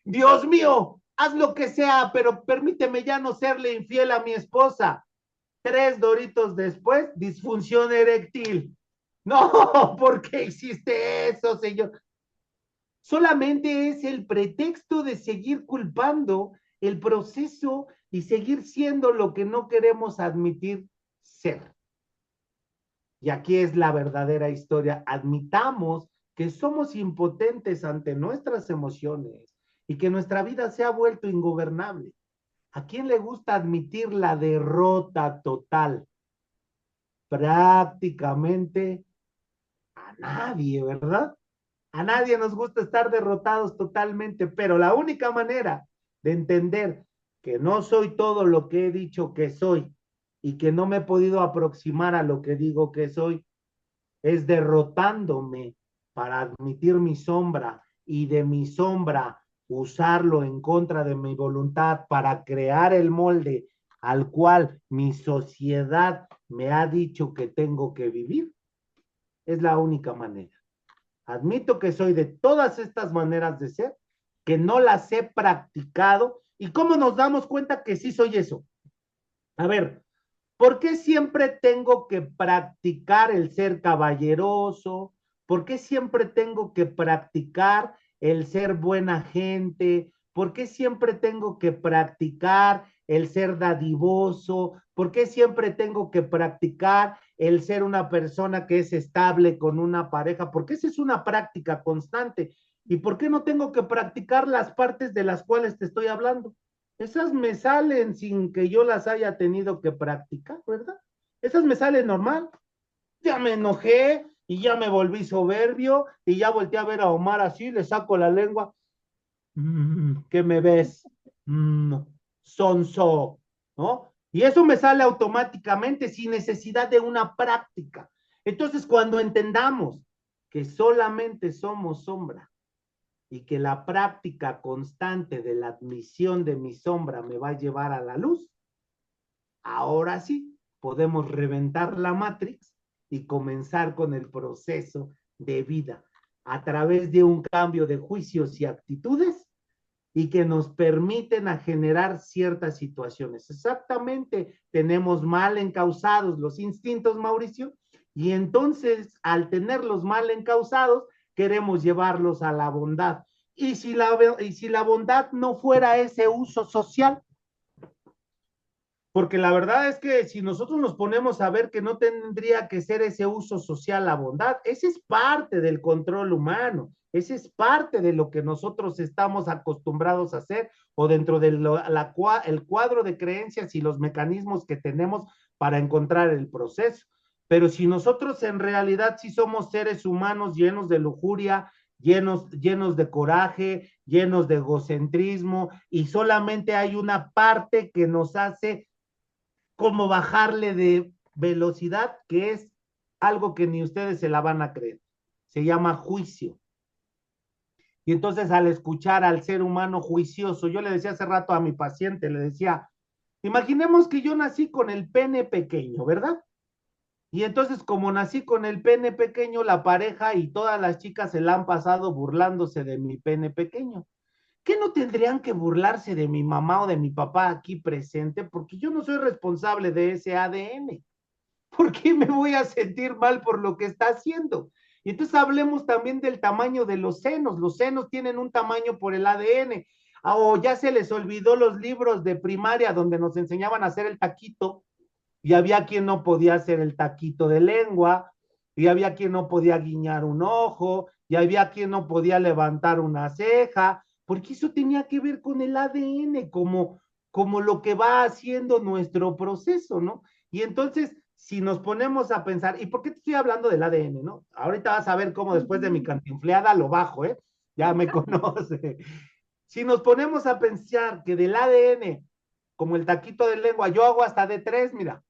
Dios mío, haz lo que sea, pero permíteme ya no serle infiel a mi esposa. 3 doritos después, disfunción eréctil. No, ¿por qué hiciste eso, señor? Solamente es el pretexto de seguir culpando el proceso y seguir siendo lo que no queremos admitir ser. Y aquí es la verdadera historia. Admitamos que somos impotentes ante nuestras emociones y que nuestra vida se ha vuelto ingobernable. ¿A quién le gusta admitir la derrota total? Prácticamente a nadie, ¿verdad? A nadie nos gusta estar derrotados totalmente, pero la única manera de entender que no soy todo lo que he dicho que soy y que no me he podido aproximar a lo que digo que soy es derrotándome para admitir mi sombra y de mi sombra usarlo en contra de mi voluntad para crear el molde al cual mi sociedad me ha dicho que tengo que vivir, es la única manera. Admito que soy de todas estas maneras de ser, que no las he practicado. ¿Y cómo nos damos cuenta que sí soy eso? A ver, ¿por qué siempre tengo que practicar el ser caballeroso? ¿Por qué siempre tengo que practicar el ser buena gente? ¿Por qué siempre tengo que practicar el ser dadivoso? ¿Por qué siempre tengo que practicar el ser una persona que es estable con una pareja? Porque esa es una práctica constante. ¿Y por qué no tengo que practicar las partes de las cuales te estoy hablando? Esas me salen sin que yo las haya tenido que practicar, ¿verdad? Esas me salen normal. Ya me enojé y ya me volví soberbio y ya volteé a ver a Omar así, le saco la lengua. ¿Qué me ves? Mm, sonso, ¿no? Y eso me sale automáticamente sin necesidad de una práctica. Entonces, cuando entendamos que solamente somos sombra y que la práctica constante de la admisión de mi sombra me va a llevar a la luz, ahora sí podemos reventar la Matrix y comenzar con el proceso de vida a través de un cambio de juicios y actitudes y que nos permiten a generar ciertas situaciones. Exactamente, tenemos mal encausados los instintos, Mauricio, y entonces al tenerlos mal encausados, queremos llevarlos a la bondad. Y si la bondad no fuera ese uso social, porque la verdad es que si nosotros nos ponemos a ver que no tendría que ser ese uso social la bondad, ese es parte del control humano, ese es parte de lo que nosotros estamos acostumbrados a hacer o dentro del el cuadro de creencias y los mecanismos que tenemos para encontrar el proceso. Pero si nosotros en realidad sí somos seres humanos llenos de lujuria, llenos de coraje, llenos de egocentrismo, y solamente hay una parte que nos hace como bajarle de velocidad, que es algo que ni ustedes se la van a creer. Se llama juicio. Y entonces al escuchar al ser humano juicioso, yo le decía hace rato a mi paciente, le decía, imaginemos que yo nací con el pene pequeño, ¿verdad? Y entonces como nací con el pene pequeño, la pareja y todas las chicas se la han pasado burlándose de mi pene pequeño. ¿Qué no tendrían que burlarse de mi mamá o de mi papá aquí presente? Porque yo no soy responsable de ese ADN. ¿Por qué me voy a sentir mal por lo que está haciendo? Y entonces hablemos también del tamaño de los senos. Los senos tienen un tamaño por el ADN. O ya se les olvidó los libros de primaria donde nos enseñaban a hacer el taquito y había quien no podía hacer el taquito de lengua y había quien no podía guiñar un ojo y había quien no podía levantar una ceja, porque eso tenía que ver con el ADN, como lo que va haciendo nuestro proceso, ¿no? Y entonces, si nos ponemos a pensar, ¿y por qué te estoy hablando del ADN, no? Ahorita vas a ver cómo después de mi cantinfleada lo bajo, ¿eh? Ya me conoce. Si nos ponemos a pensar que del ADN, como el taquito de lengua, yo hago hasta de tres, mira,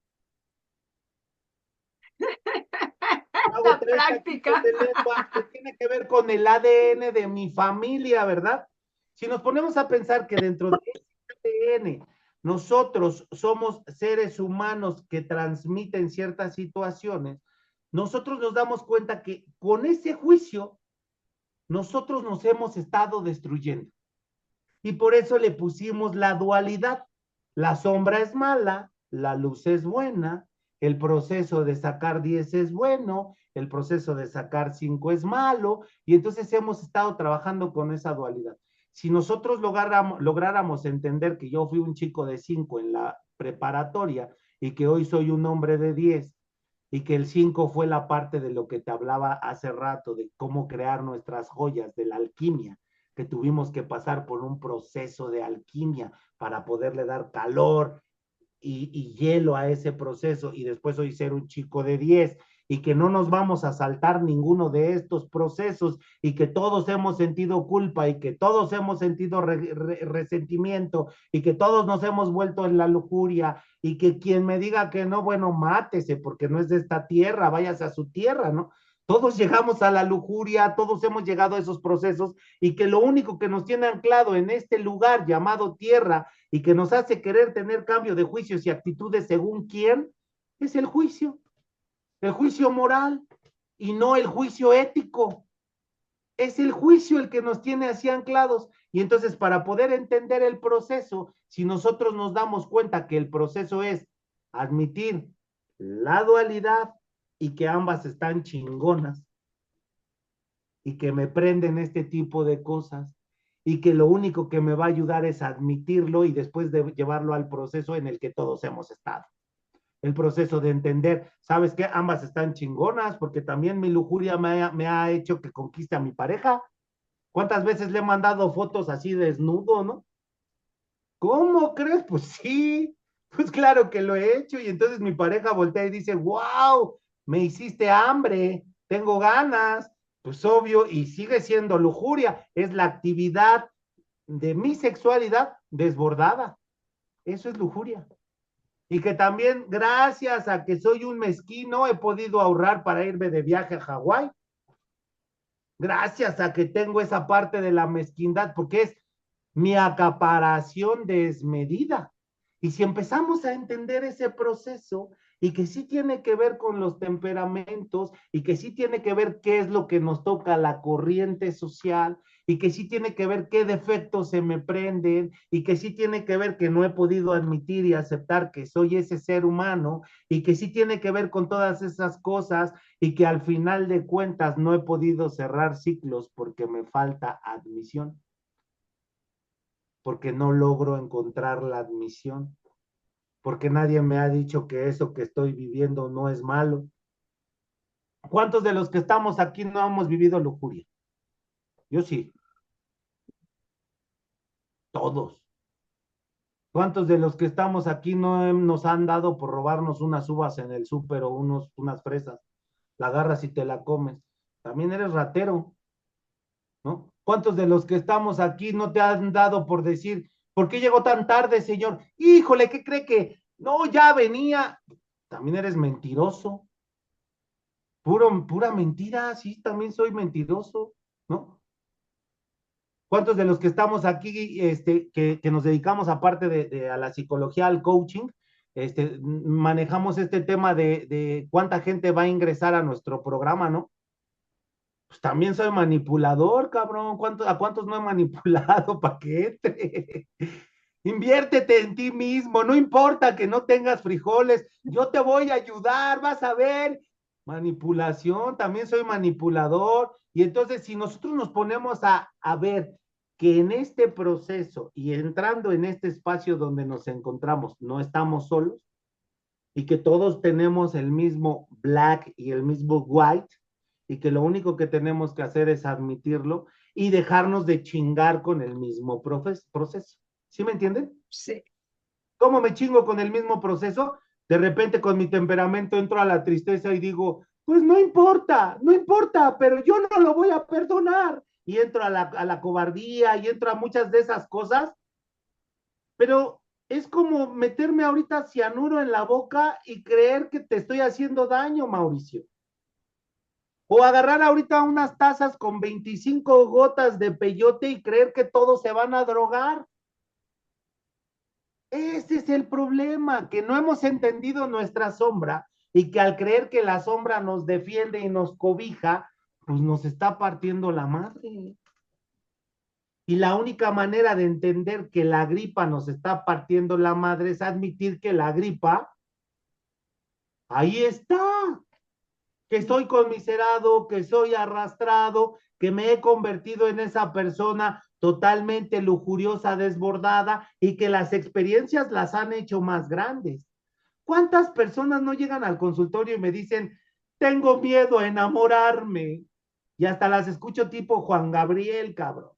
hago La tres taquitos práctica. de lengua que tiene que ver con el ADN de mi familia, ¿verdad? Si nos ponemos a pensar que dentro de ese ADN nosotros somos seres humanos que transmiten ciertas situaciones, nosotros nos damos cuenta que con ese juicio nosotros nos hemos estado destruyendo. Y por eso le pusimos la dualidad. La sombra es mala, la luz es buena, el proceso de sacar 10 es bueno, el proceso de sacar 5 es malo, y entonces hemos estado trabajando con esa dualidad. Si nosotros lográramos entender que yo fui un chico de 5 en la preparatoria y que hoy soy un hombre de 10 y que el 5 fue la parte de lo que te hablaba hace rato, de cómo crear nuestras joyas, de la alquimia, que tuvimos que pasar por un proceso de alquimia para poderle dar calor y hielo a ese proceso y después hoy ser un chico de 10 y que no nos vamos a saltar ninguno de estos procesos y que todos hemos sentido culpa y que todos hemos sentido resentimiento y que todos nos hemos vuelto en la lujuria y que quien me diga que no, bueno, mátese porque no es de esta tierra, váyase a su tierra, ¿no? Todos llegamos a la lujuria, todos hemos llegado a esos procesos y que lo único que nos tiene anclado en este lugar llamado tierra y que nos hace querer tener cambio de juicios y actitudes según quién es el juicio moral y no el juicio ético. Es el juicio el que nos tiene así anclados. Y entonces para poder entender el proceso, si nosotros nos damos cuenta que el proceso es admitir la dualidad y que ambas están chingonas, y que me prenden este tipo de cosas y que lo único que me va a ayudar es admitirlo y después de llevarlo al proceso en el que todos hemos estado. El proceso de entender, ¿sabes qué? Ambas están chingonas porque también mi lujuria me ha hecho que conquiste a mi pareja. ¿Cuántas veces le he mandado fotos así desnudo, no? ¿Cómo crees? Pues sí, pues claro que lo he hecho y entonces mi pareja voltea y dice, wow, me hiciste hambre, tengo ganas, pues obvio, y sigue siendo lujuria, es la actividad de mi sexualidad desbordada. Eso es lujuria. Y que también, gracias a que soy un mezquino, he podido ahorrar para irme de viaje a Hawái. Gracias a que tengo esa parte de la mezquindad, porque es mi acaparación desmedida. Y si empezamos a entender ese proceso y que sí tiene que ver con los temperamentos y que sí tiene que ver qué es lo que nos toca la corriente social y que sí tiene que ver qué defectos se me prenden y que sí tiene que ver que no he podido admitir y aceptar que soy ese ser humano y que sí tiene que ver con todas esas cosas y que al final de cuentas no he podido cerrar ciclos porque me falta admisión, porque no logro encontrar la admisión, porque nadie me ha dicho que eso que estoy viviendo no es malo. ¿Cuántos de los que estamos aquí no hemos vivido lujuria? Yo sí, todos. ¿Cuántos de los que estamos aquí no nos han dado por robarnos unas uvas en el súper o unas fresas? La agarras y te la comes. También eres ratero, ¿no? ¿Cuántos de los que estamos aquí no te han dado por decir, ¿por qué llegó tan tarde, señor? Híjole, ¿qué cree que? No, ya venía. También eres mentiroso. Pura mentira, sí, también soy mentiroso, ¿no? ¿Cuántos de los que estamos aquí, que nos dedicamos aparte a la psicología, al coaching, manejamos este tema de cuánta gente va a ingresar a nuestro programa, ¿no? Pues también soy manipulador, cabrón. ¿A cuántos no he manipulado para que entre? Inviértete en ti mismo, no importa que no tengas frijoles, yo te voy a ayudar, vas a ver. Manipulación, también soy manipulador. Y entonces, si nosotros nos ponemos a ver que en este proceso y entrando en este espacio donde nos encontramos, no estamos solos y que todos tenemos el mismo black y el mismo white y que lo único que tenemos que hacer es admitirlo y dejarnos de chingar con el mismo proceso. ¿Sí me entienden? Sí. ¿Cómo me chingo con el mismo proceso? De repente con mi temperamento entro a la tristeza y digo, pues no importa, no importa, pero yo no lo voy a perdonar. Y entro a la cobardía y entro a muchas de esas cosas, pero es como meterme ahorita cianuro en la boca y creer que te estoy haciendo daño, Mauricio. O agarrar ahorita unas tazas con 25 gotas de peyote y creer que todos se van a drogar. Ese es el problema, que no hemos entendido nuestra sombra y que al creer que la sombra nos defiende y nos cobija, pues nos está partiendo la madre. Y la única manera de entender que la gripa nos está partiendo la madre es admitir que la gripa, ahí está, que soy conmiserado, que soy arrastrado, que me he convertido en esa persona totalmente lujuriosa, desbordada y que las experiencias las han hecho más grandes. ¿Cuántas personas no llegan al consultorio y me dicen, tengo miedo a enamorarme? Y hasta las escucho tipo Juan Gabriel, cabrón.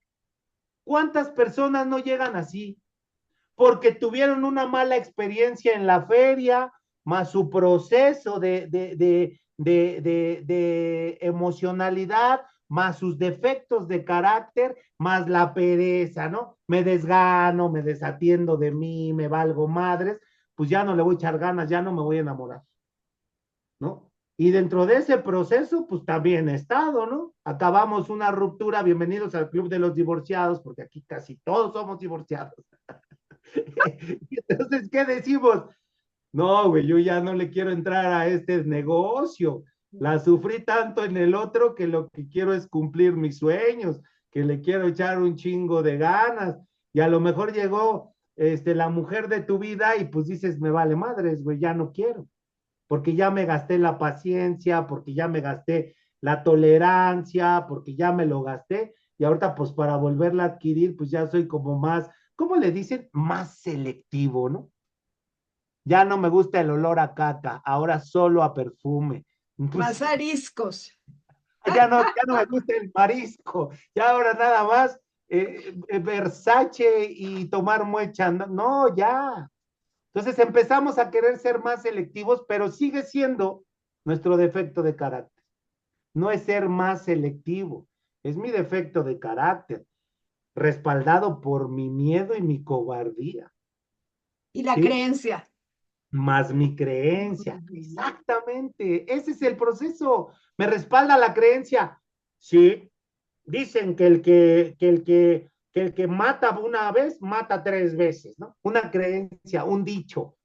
¿Cuántas personas no llegan así? Porque tuvieron una mala experiencia en la feria, más su proceso de emocionalidad, más sus defectos de carácter, más la pereza, ¿no? Me desgano, me desatiendo de mí, me valgo madres, pues ya no le voy a echar ganas, ya no me voy a enamorar, ¿no? Y dentro de ese proceso, pues también he estado, ¿no? Acabamos una ruptura, bienvenidos al Club de los Divorciados, porque aquí casi todos somos divorciados. Entonces, ¿qué decimos? No, güey, yo ya no le quiero entrar a este negocio. La sufrí tanto en el otro que lo que quiero es cumplir mis sueños, que le quiero echar un chingo de ganas. Y a lo mejor llegó la mujer de tu vida y pues dices, me vale madres, güey, ya no quiero, porque ya me gasté la paciencia, porque ya me gasté la tolerancia, porque ya me lo gasté. Y ahorita pues para volverla a adquirir, pues ya soy como más, ¿cómo le dicen? Más selectivo, ¿no? Ya no me gusta el olor a caca, ahora solo a perfume. Más Pues ariscos. ya no me gusta el marisco, ya ahora nada más Versace y tomar muecha. No, no, ya. Entonces empezamos a querer ser más selectivos, pero sigue siendo nuestro defecto de carácter. No es ser más selectivo, es mi defecto de carácter. respaldado por mi miedo y mi cobardía, Y la ¿sí? creencia. Más mi creencia. Ujú. Exactamente, ese es el proceso. Me respalda la creencia. Sí, dicen que el que mata una vez, mata tres veces, ¿no? Una creencia, un dicho.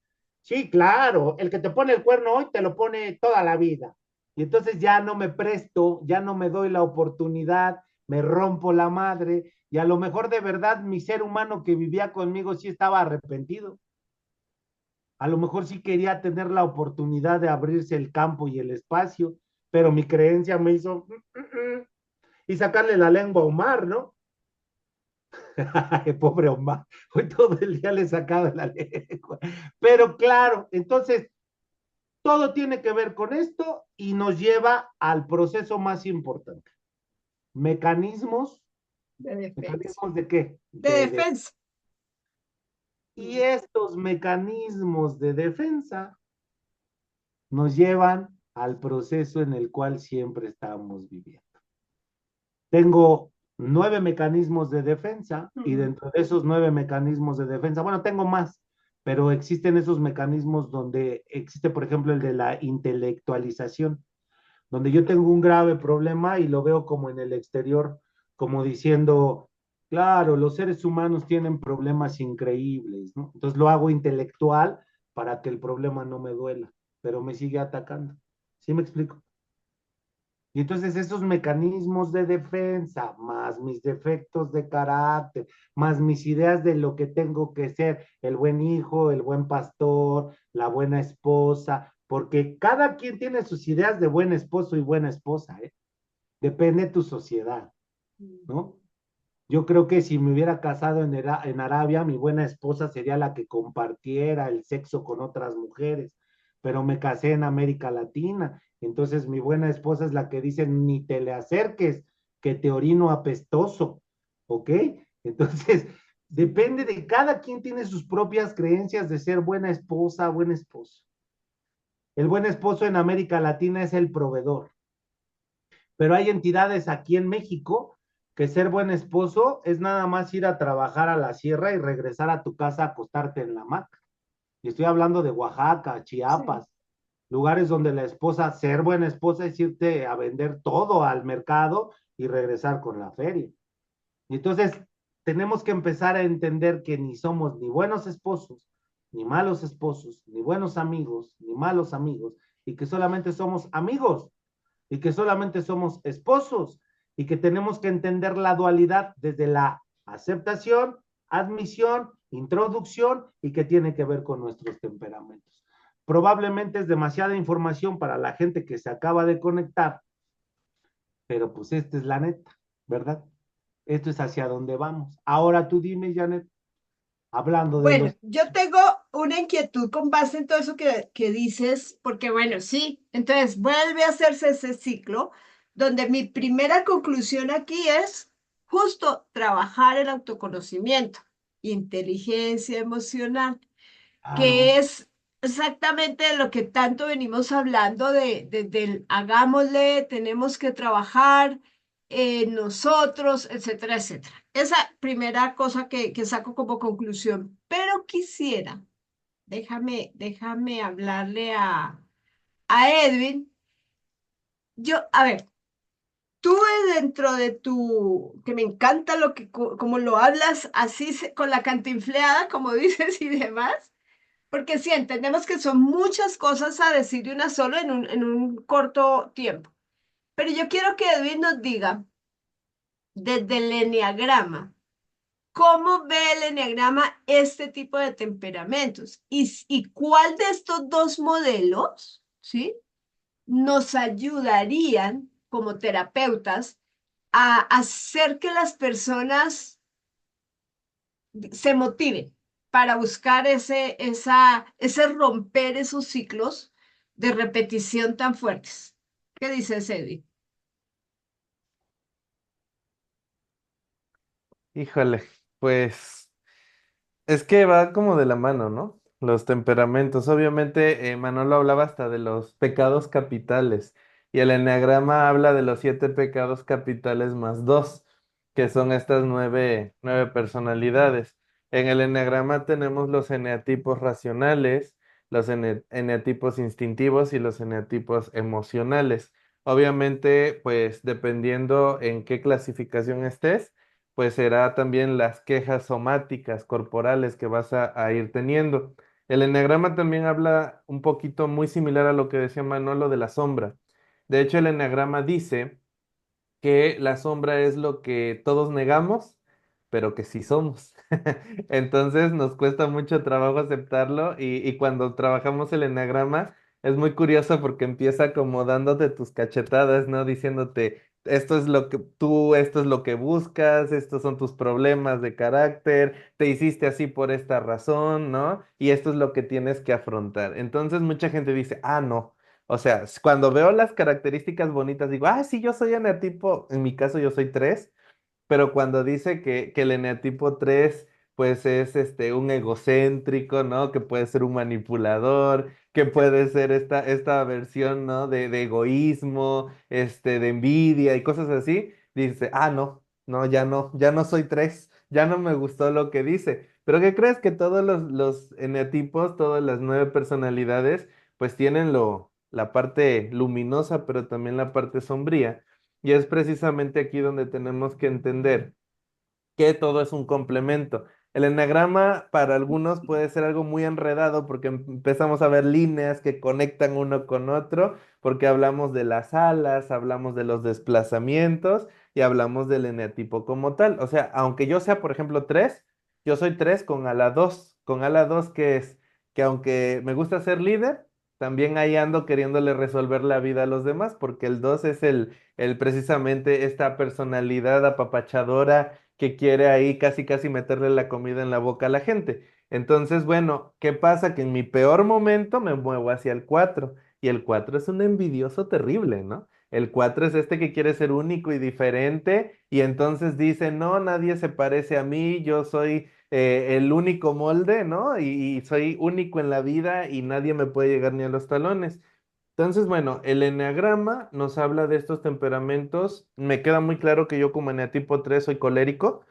Sí, claro, el que te pone el cuerno hoy te lo pone toda la vida. Y entonces ya no me presto, ya no me doy la oportunidad, me rompo la madre y a lo mejor de verdad mi ser humano que vivía conmigo sí estaba arrepentido. A lo mejor sí quería tener la oportunidad de abrirse el campo y el espacio, pero mi creencia me hizo y sacarle la lengua a Omar, ¿no? Pobre Omar, hoy todo el día le sacaba la lengua. Pero claro, entonces todo tiene que ver con esto y nos lleva al proceso más importante. Mecanismos, De defensa. ¿mecanismos de qué? De defensa. Y estos mecanismos de defensa nos llevan al proceso en el cual siempre estamos viviendo. Tengo 9 mecanismos de defensa y Ujú. dentro de esos 9 mecanismos de defensa, bueno, tengo más, pero existen esos mecanismos donde existe, por ejemplo, el de la intelectualización, donde yo tengo un grave problema y lo veo como en el exterior, como diciendo, claro, los seres humanos tienen problemas increíbles, ¿no? Entonces lo hago intelectual para que el problema no me duela, pero me sigue atacando. ¿Sí me explico? Y entonces esos mecanismos de defensa, más mis defectos de carácter, más mis ideas de lo que tengo que ser, el buen hijo, el buen pastor, la buena esposa, porque cada quien tiene sus ideas de buen esposo y buena esposa, ¿eh? Depende de tu sociedad, ¿no? Yo creo que si me hubiera casado en Arabia, mi buena esposa sería la que compartiera el sexo con otras mujeres, pero me casé en América Latina, entonces mi buena esposa es la que dice, ni te le acerques, que te orino apestoso, ¿ok? Entonces, depende de cada quien tiene sus propias creencias de ser buena esposa, buen esposo. El buen esposo en América Latina es el proveedor, pero hay entidades aquí en México que ser buen esposo es nada más ir a trabajar a la sierra y regresar a tu casa a acostarte en la hamaca. Y estoy hablando de Oaxaca, Sí. Chiapas, lugares donde la esposa, ser buena esposa es irte a vender todo al mercado y regresar con la feria. Y entonces tenemos que empezar a entender que ni somos ni buenos esposos, ni malos esposos, ni buenos amigos, ni malos amigos, y que solamente somos amigos y que solamente somos esposos y que tenemos que entender la dualidad desde la aceptación, admisión, introducción y que tiene que ver con nuestros temperamentos. Probablemente es demasiada información para la gente que se acaba de conectar, pero pues esta es la neta, ¿verdad? Esto es hacia dónde vamos. Ahora tú dime, Janet, hablando de Bueno, los... yo tengo una inquietud con base en todo eso que dices, porque bueno, sí, entonces vuelve a hacerse ese ciclo donde mi primera conclusión aquí es justo trabajar el autoconocimiento, inteligencia emocional, Claro, que es exactamente lo que tanto venimos hablando del hagámosle, tenemos que trabajar nosotros, etcétera, etcétera. Esa primera cosa que saco como conclusión, pero quisiera, déjame hablarle a Edwin. Yo, a ver, tú dentro de tu, que me encanta lo que, como lo hablas así con la cantinfleada, como dices y demás. Porque sí, entendemos que son muchas cosas a decir de una sola en un corto tiempo. Pero yo quiero que Edwin nos diga, desde el eneagrama, cómo ve el eneagrama este tipo de temperamentos y cuál de estos dos modelos, ¿sí? Nos ayudarían como terapeutas a hacer que las personas se motiven para buscar ese romper esos ciclos de repetición tan fuertes. ¿Qué dices, Eddie? Híjole, pues es que va como de la mano, ¿no? Los temperamentos. Obviamente, Manolo hablaba hasta de los pecados capitales y el enneagrama habla de los 7 pecados capitales más 2. que son estas nueve personalidades. En el eneagrama tenemos los eneatipos racionales, los eneatipos instintivos y los eneatipos emocionales. Obviamente, pues dependiendo en qué clasificación estés, pues será también las quejas somáticas, corporales que vas a ir teniendo. El eneagrama también habla un poquito muy similar a lo que decía Manolo de la sombra. De hecho, el eneagrama dice que la sombra es lo que todos negamos, pero que sí somos. Entonces nos cuesta mucho trabajo aceptarlo y cuando trabajamos el enagrama es muy curioso porque empieza como dándote tus cachetadas, ¿no? Diciéndote, esto es lo que tú, esto es lo que buscas, estos son tus problemas de carácter, te hiciste así por esta razón, ¿no? Y esto es lo que tienes que afrontar. Entonces mucha gente dice, ah, no. O sea, cuando veo las características bonitas, digo, ah, sí, yo soy eneatipo, en mi caso yo soy 3, pero cuando dice que el eneatipo 3 pues es un egocéntrico, ¿no? Que puede ser un manipulador, que puede ser esta versión, ¿no? De egoísmo, de envidia y cosas así, dice, ah, no, no, ya no soy 3, ya no me gustó lo que dice. Pero ¿qué crees? Que todos los eneatipos, todas las 9 personalidades, pues tienen la parte luminosa, pero también la parte sombría. Y es precisamente aquí donde tenemos que entender que todo es un complemento. El enagrama para algunos puede ser algo muy enredado porque empezamos a ver líneas que conectan uno con otro, porque hablamos de las alas, hablamos de los desplazamientos y hablamos del eneatipo como tal. O sea, aunque yo sea, por ejemplo, 3, yo soy 3 con ala 2. Con ala 2 que es que aunque me gusta ser líder, también ahí ando queriéndole resolver la vida a los demás, porque el 2 es el precisamente esta personalidad apapachadora que quiere ahí casi casi meterle la comida en la boca a la gente. Entonces, bueno, ¿qué pasa? Que en mi peor momento me muevo hacia el 4 y el 4 es un envidioso terrible, ¿no? El 4 es este que quiere ser único y diferente y entonces dice, no, nadie se parece a mí, yo soy el único molde, ¿no? Y soy único en la vida y nadie me puede llegar ni a los talones. Entonces, bueno, el eneagrama nos habla de estos temperamentos. Me queda muy claro que yo como eneatipo 3 soy colérico,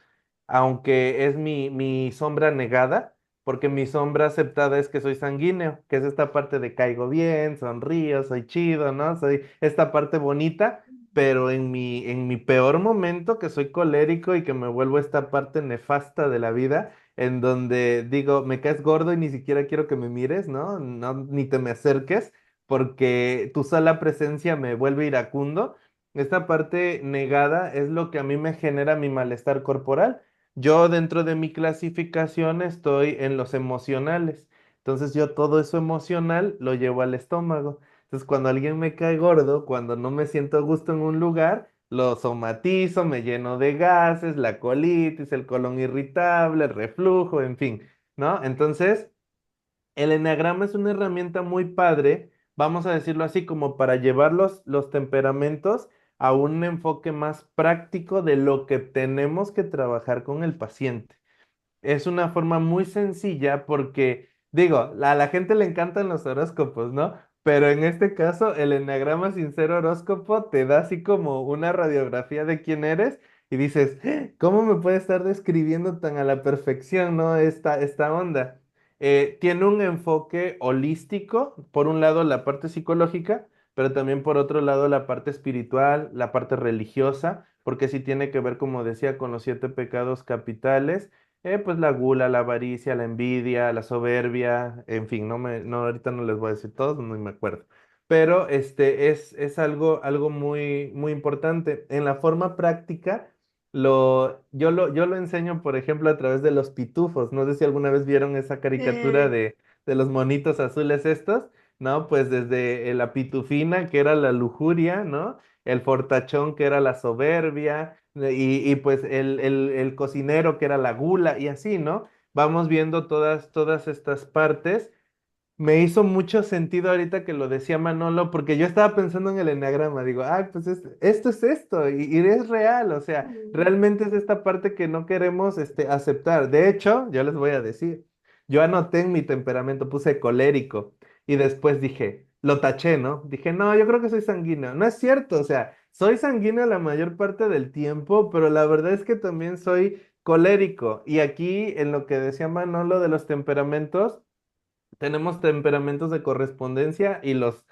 aunque es mi sombra negada, porque mi sombra aceptada es que soy sanguíneo, que es esta parte de caigo bien, sonrío, soy chido, ¿no? Soy esta parte bonita, pero en mi peor momento, que soy colérico y que me vuelvo esta parte nefasta de la vida, en donde digo, me caes gordo y ni siquiera quiero que me mires, ¿no? No, ni te me acerques porque tu sola presencia me vuelve iracundo. Esta parte negada es lo que a mí me genera mi malestar corporal. Yo dentro de mi clasificación estoy en los emocionales. Entonces yo todo eso emocional lo llevo al estómago. Entonces cuando alguien me cae gordo, cuando no me siento a gusto en un lugar, lo somatizo, me lleno de gases, la colitis, el colon irritable, el reflujo, en fin, ¿no? Entonces... El eneagrama es una herramienta muy padre, vamos a decirlo así, como para llevar los temperamentos a un enfoque más práctico de lo que tenemos que trabajar con el paciente. Es una forma muy sencilla porque, digo, a la gente le encantan los horóscopos, ¿no? Pero en este caso, el eneagrama sin ser horóscopo te da así como una radiografía de quién eres y dices, ¿cómo me puede estar describiendo tan a la perfección, ¿no? Esta onda. Tiene un enfoque holístico, por un lado la parte psicológica, pero también por otro lado la parte espiritual, la parte religiosa, porque sí tiene que ver, como decía, con los 7 pecados capitales, pues la gula, la avaricia, la envidia, la soberbia, en fin, no, ahorita no les voy a decir todos, no me acuerdo. Pero es algo muy, muy importante. En la forma práctica, yo lo enseño, por ejemplo, a través de los pitufos. No sé si alguna vez vieron esa caricatura Eh, de los monitos azules estos, ¿no? Pues desde la pitufina, que era la lujuria, ¿no? El fortachón, que era la soberbia, y pues el cocinero, que era la gula, y así, ¿no? Vamos viendo todas estas partes. Me hizo mucho sentido ahorita que lo decía Manolo, porque yo estaba pensando en el eneagrama, digo, ah, pues esto es esto, y es real, o sea, realmente es esta parte que no queremos aceptar. De hecho, yo les voy a decir, yo anoté en mi temperamento, puse colérico, y después dije, lo taché, ¿no? Dije, no, yo creo que soy sanguíneo. No es cierto, o sea, soy sanguíneo la mayor parte del tiempo, pero la verdad es que también soy colérico. Y aquí, en lo que decía Manolo de los temperamentos, tenemos temperamentos de correspondencia y los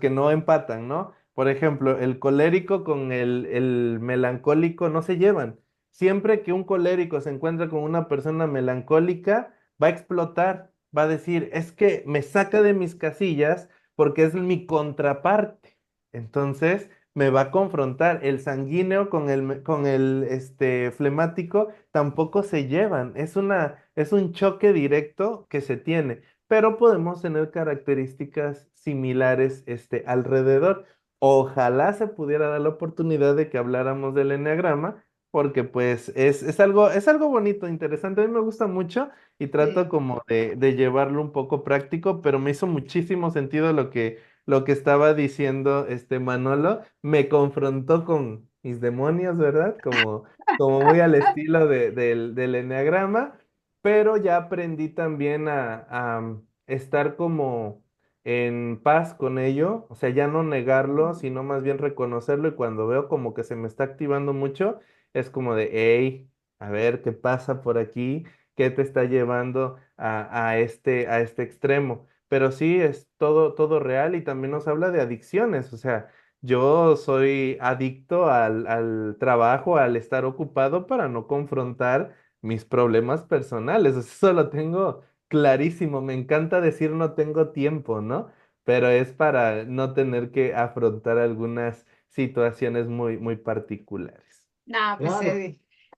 que no empatan, ¿no? Por ejemplo, el colérico con el melancólico no se llevan. Siempre que un colérico se encuentra con una persona melancólica, va a explotar, va a decir, es que me saca de mis casillas porque es mi contraparte. Entonces, me va a confrontar. El sanguíneo con el flemático tampoco se llevan. Es un choque directo que se tiene, pero podemos tener características similares alrededor. Ojalá se pudiera dar la oportunidad de que habláramos del eneagrama, porque pues es algo bonito, interesante. A mí me gusta mucho y trato Sí. como de llevarlo un poco práctico, pero me hizo muchísimo sentido lo que estaba diciendo Manolo. Me confrontó con mis demonios, ¿verdad? Como muy al estilo del eneagrama, pero ya aprendí también a estar como en paz con ello, o sea, ya no negarlo, sino más bien reconocerlo y cuando veo como que se me está activando mucho, es como de, hey, a ver, ¿qué pasa por aquí? ¿Qué te está llevando a este extremo? Pero sí, es todo real y también nos habla de adicciones, o sea, yo soy adicto al trabajo, al estar ocupado para no confrontar mis problemas personales. O sea, eso lo tengo clarísimo. Me encanta decir no tengo tiempo, ¿no? Pero es para no tener que afrontar algunas situaciones muy particulares. No, pues Claro.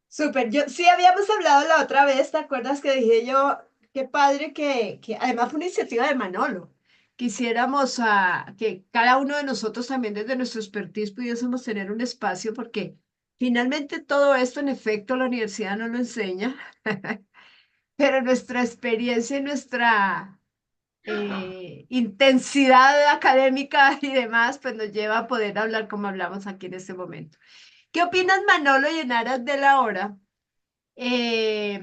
súper. Yo sí habíamos hablado la otra vez, ¿te acuerdas que dije yo, qué padre que además fue una iniciativa de Manolo, quisiéramos que cada uno de nosotros también desde nuestro expertise pudiésemos tener un espacio porque finalmente todo esto en efecto la universidad no lo enseña, pero nuestra experiencia y nuestra intensidad académica y demás, pues nos lleva a poder hablar como hablamos aquí en este momento. ¿Qué opinas, Manolo, y en aras de la hora? Eh,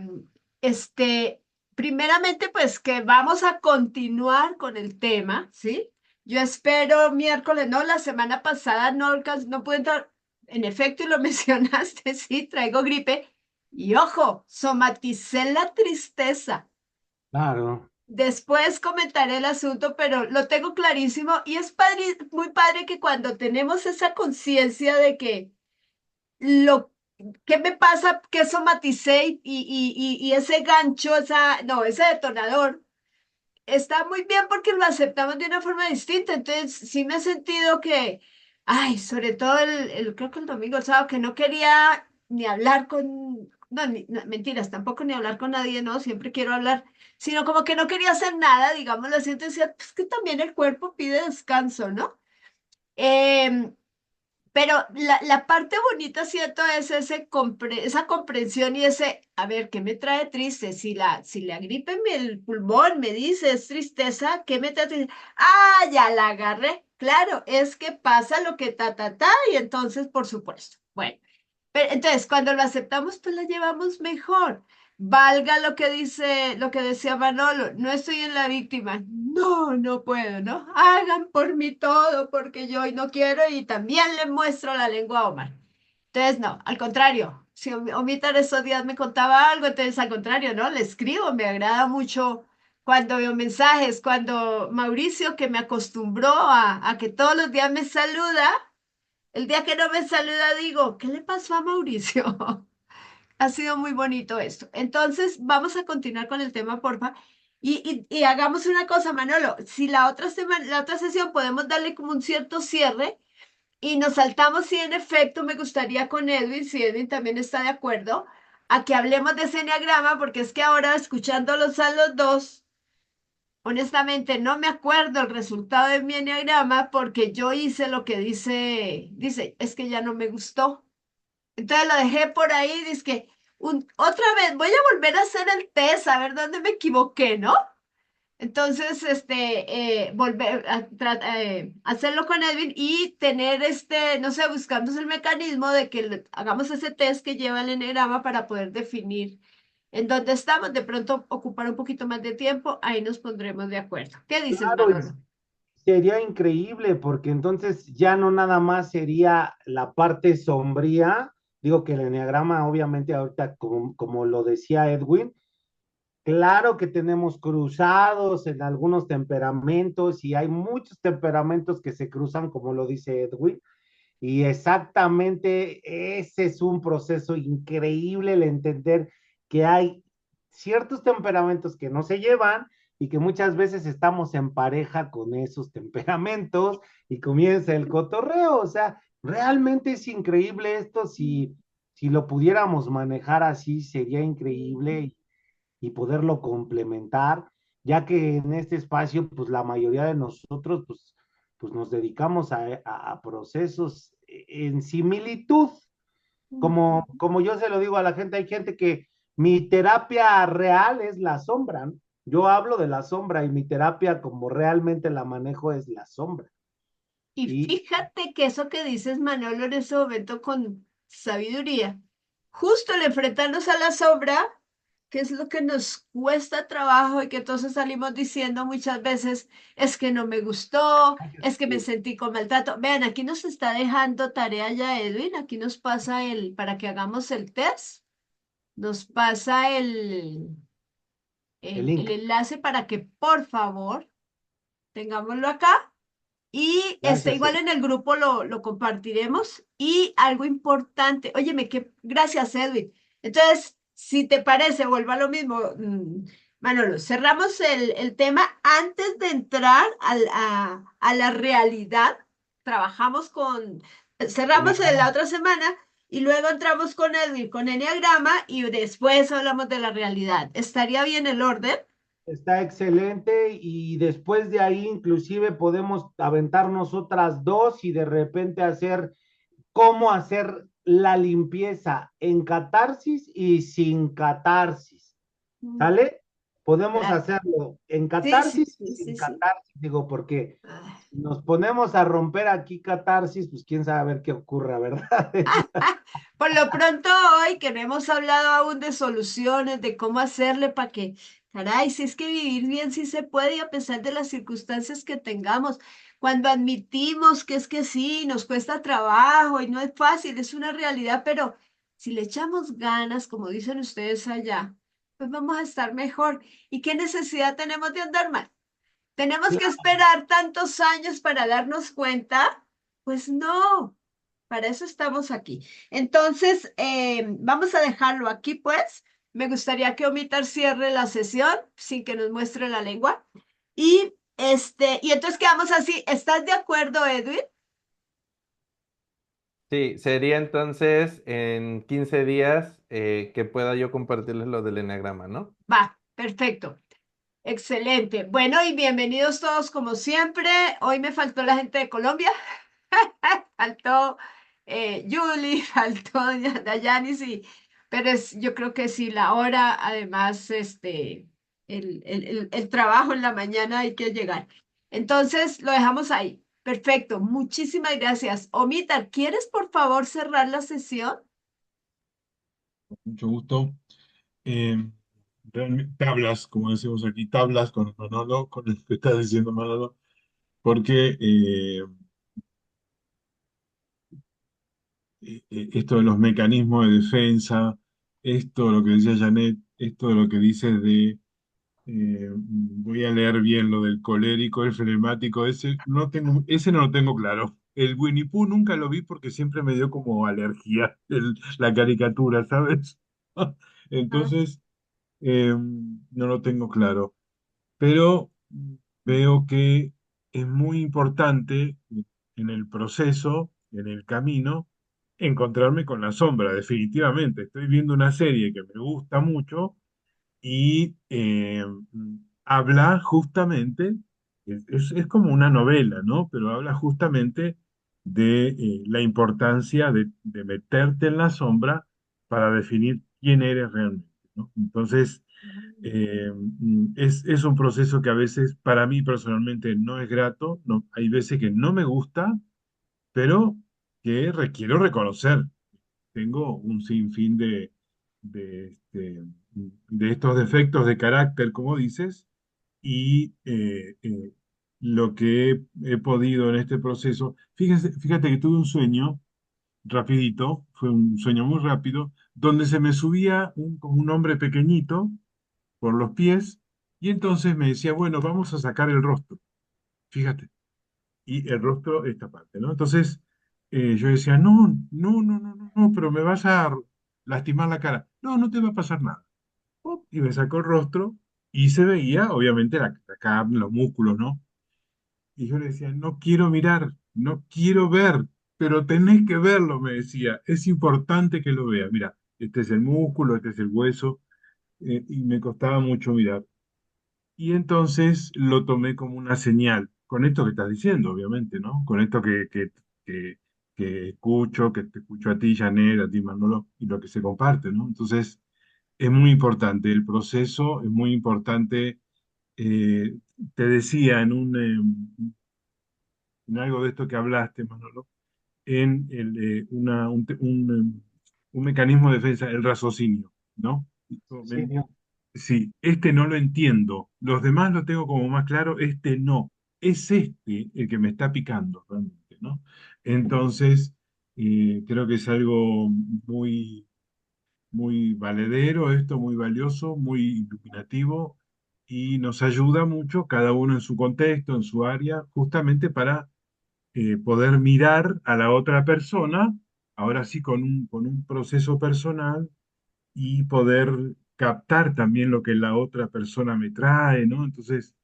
este, primeramente, pues que vamos a continuar con el tema, ¿sí? Yo espero miércoles, no, la semana pasada no pude entrar, en efecto, y lo mencionaste, sí, traigo gripe. Y ojo, somaticé la tristeza. Claro. Después comentaré el asunto, pero lo tengo clarísimo y es padre, muy padre que cuando tenemos esa conciencia de que lo que me pasa, que somaticé y ese gancho, ese detonador, está muy bien porque lo aceptamos de una forma distinta. Entonces, sí me he sentido que, ay, sobre todo creo que el domingo, el sábado, que no quería ni hablar con, no, no, mentiras, tampoco ni hablar con nadie, no, siempre quiero hablar, sino como que no quería hacer nada, digamos, la siento decía, pues que también el cuerpo pide descanso, ¿no? Em, pero la parte bonita, ¿cierto? Es esa comprensión y ese, a ver, ¿qué me trae triste? Si la gripe en el pulmón me dice es tristeza, ¿qué me trae triste? Ah, ya la agarré. Claro, es que pasa lo que y entonces, por supuesto. Bueno. Pero, entonces, cuando lo aceptamos, pues la llevamos mejor. Valga lo que dice, lo que decía Manolo, no estoy en la víctima. No, no puedo, ¿no? Hagan por mí todo porque yo hoy no quiero y también le muestro la lengua a Omar. Entonces, no, al contrario, si Omitar esos días me contaba algo, entonces al contrario, ¿no? Le escribo, me agrada mucho cuando veo mensajes, cuando Mauricio, que me acostumbró a que todos los días me saluda, el día que no me saluda, digo, ¿qué le pasó a Mauricio? Ha sido muy bonito esto. Entonces, vamos a continuar con el tema, porfa. Y hagamos una cosa, Manolo. Si la otra semana, la otra sesión podemos darle como un cierto cierre y nos saltamos, si en efecto me gustaría con Edwin, si Edwin también está de acuerdo, a que hablemos de ese enneagrama, porque es que ahora escuchándolos a los dos, honestamente no me acuerdo el resultado de mi enneagrama porque yo hice lo que dice, es que ya no me gustó. Entonces lo dejé por ahí, dice que otra vez voy a volver a hacer el test, a ver dónde me equivoqué, ¿no? Entonces, volver a hacerlo con Edwin y tener no sé, buscando el mecanismo de que hagamos ese test que lleva el enegrama para poder definir en dónde estamos, de pronto ocupar un poquito más de tiempo, ahí nos pondremos de acuerdo. ¿Qué dices, Claro, Manolo? Sería increíble porque entonces ya no nada más sería la parte sombría. Digo que el enneagrama, obviamente, ahorita, como lo decía Edwin, claro que tenemos cruzados en algunos temperamentos y hay muchos temperamentos que se cruzan, como lo dice Edwin, y exactamente ese es un proceso increíble el entender que hay ciertos temperamentos que no se llevan y que muchas veces estamos en pareja con esos temperamentos y comienza el cotorreo. O sea, realmente es increíble esto. Si lo pudiéramos manejar así, sería increíble y poderlo complementar, ya que en este espacio, pues la mayoría de nosotros, pues nos dedicamos a procesos en similitud, como yo se lo digo a la gente, hay gente que mi terapia real es la sombra, ¿no? Yo hablo de la sombra y mi terapia como realmente la manejo es la sombra. Y Y fíjate que eso que dices, Manolo, en ese momento con sabiduría, justo al enfrentarnos a la sombra, que es lo que nos cuesta trabajo y que entonces salimos diciendo muchas veces, es que no me gustó, es que me sentí con maltrato. Vean, aquí nos está dejando tarea ya Edwin, aquí nos pasa para que hagamos el test, nos pasa el el link, enlace para que por favor tengámoslo acá. Y gracias. igual en el grupo lo compartiremos. Y algo importante, óyeme, que gracias, Edwin. Entonces, si te parece, vuelvo a lo mismo, Manolo, cerramos el tema antes de entrar a la realidad. Trabajamos cerramos la otra semana y luego entramos con Edwin, con Enneagrama y después hablamos de la realidad. ¿Estaría bien el orden? Está excelente y después de ahí inclusive podemos aventarnos otras dos y de repente hacer cómo hacer la limpieza en catarsis y sin catarsis. Mm, ¿Sale? Podemos claro. hacerlo en Sí, sí, catarsis y sí, sin sí, sí. catarsis, digo, porque Ay. si nos ponemos a romper aquí catarsis, pues quién sabe a ver qué ocurra, ¿verdad? Por lo pronto hoy que no hemos hablado aún de soluciones, de cómo hacerle para que, caray, si es que vivir bien sí se puede y a pesar de las circunstancias que tengamos, cuando admitimos que es que sí, nos cuesta trabajo y no es fácil, es una realidad, pero si le echamos ganas, como dicen ustedes allá, pues vamos a estar mejor. ¿Y qué necesidad tenemos de andar mal? ¿Tenemos que esperar tantos años para darnos cuenta? Pues no, para eso estamos aquí. Entonces, vamos a dejarlo aquí, pues. Me gustaría que Omitar cierre la sesión sin que nos muestre la lengua. Y entonces quedamos así. ¿Estás de acuerdo, Edwin? Sí, sería entonces en 15 días que pueda yo compartirles lo del enagrama, ¿no? Va, perfecto. Excelente. Bueno, y bienvenidos todos como siempre. Hoy me faltó la gente de Colombia. Faltó Julie, faltó Dayanis, pero yo creo que sí, la hora, además, el trabajo en la mañana hay que llegar. Entonces, lo dejamos ahí. Perfecto, muchísimas gracias. Omita, ¿quieres por favor cerrar la sesión? Mucho gusto. Eh, tablas, como decimos aquí, tablas con Manolo, con el que está diciendo Manolo, porque esto de los mecanismos de defensa, esto de lo que decía Janet, esto de lo que dice de, voy a leer bien lo del colérico, el flemático, ese no lo tengo claro. El Winnie Pooh nunca lo vi porque siempre me dio como alergia la caricatura, ¿sabes? Ah, Entonces, no lo tengo claro, pero veo que es muy importante en el proceso, en el camino, encontrarme con la sombra, definitivamente. Estoy viendo una serie que me gusta mucho y habla justamente, es como una novela, ¿no? Pero habla justamente de la importancia de meterte en la sombra para definir quién eres realmente, ¿no? Entonces, es un proceso que a veces para mí personalmente no es grato, no, hay veces que no me gusta, pero que requiero reconocer. Tengo un sinfín de estos defectos de carácter, como dices, y lo que he podido en este proceso. Fíjate que tuve un sueño rapidito, fue un sueño muy rápido, donde se me subía como un hombre pequeñito por los pies y entonces me decía, bueno, vamos a sacar el rostro, fíjate, y el rostro, esta parte, ¿no? Entonces yo decía, no, no, no, no, no, no, pero me vas a lastimar la cara. No, no te va a pasar nada. Pop, y me sacó el rostro y se veía, obviamente, la carne, los músculos, ¿no? Y yo le decía, no quiero mirar, no quiero ver, pero tenés que verlo, me decía. Es importante que lo vea. Mira, este es el músculo, este es el hueso, y me costaba mucho mirar. Y entonces lo tomé como una señal, con esto que estás diciendo, obviamente, ¿no? Con esto que, que escucho, que te escucho a ti, Janet, a ti, Manolo, y lo que se comparte, ¿no? Entonces, es muy importante el proceso, es muy importante. eh, Te decía en algo de esto que hablaste, Manolo, en un mecanismo de defensa, el raciocinio, ¿no? Sí, no. Sí, este no lo entiendo. Los demás lo tengo como más claro, este no. Es este el que me está picando realmente, ¿no? Entonces, creo que es algo muy, muy valedero, esto muy valioso, muy iluminativo y nos ayuda mucho, cada uno en su contexto, en su área, justamente para poder mirar a la otra persona, ahora sí con un proceso personal y poder captar también lo que la otra persona me trae, ¿no? Entonces,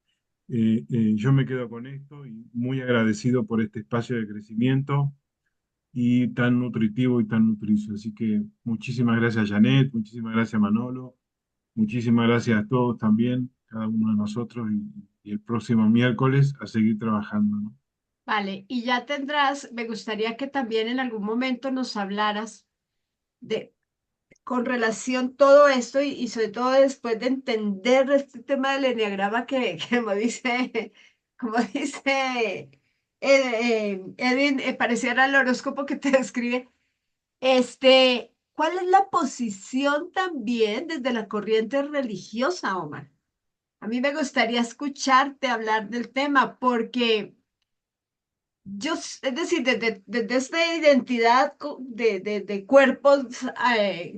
yo me quedo con esto y muy agradecido por este espacio de crecimiento y tan nutritivo y tan nutricio. Así que muchísimas gracias, Janet, muchísimas gracias, Manolo, muchísimas gracias a todos también, cada uno de nosotros y el próximo miércoles a seguir trabajando, ¿no? Vale, y ya tendrás, me gustaría que también en algún momento nos hablaras de, con relación todo esto y sobre todo después de entender este tema del enneagrama que como dice Edwin, pareciera el horóscopo que te describe, ¿cuál es la posición también desde la corriente religiosa, Omar? A mí me gustaría escucharte hablar del tema porque es decir, desde esta identidad de cuerpos,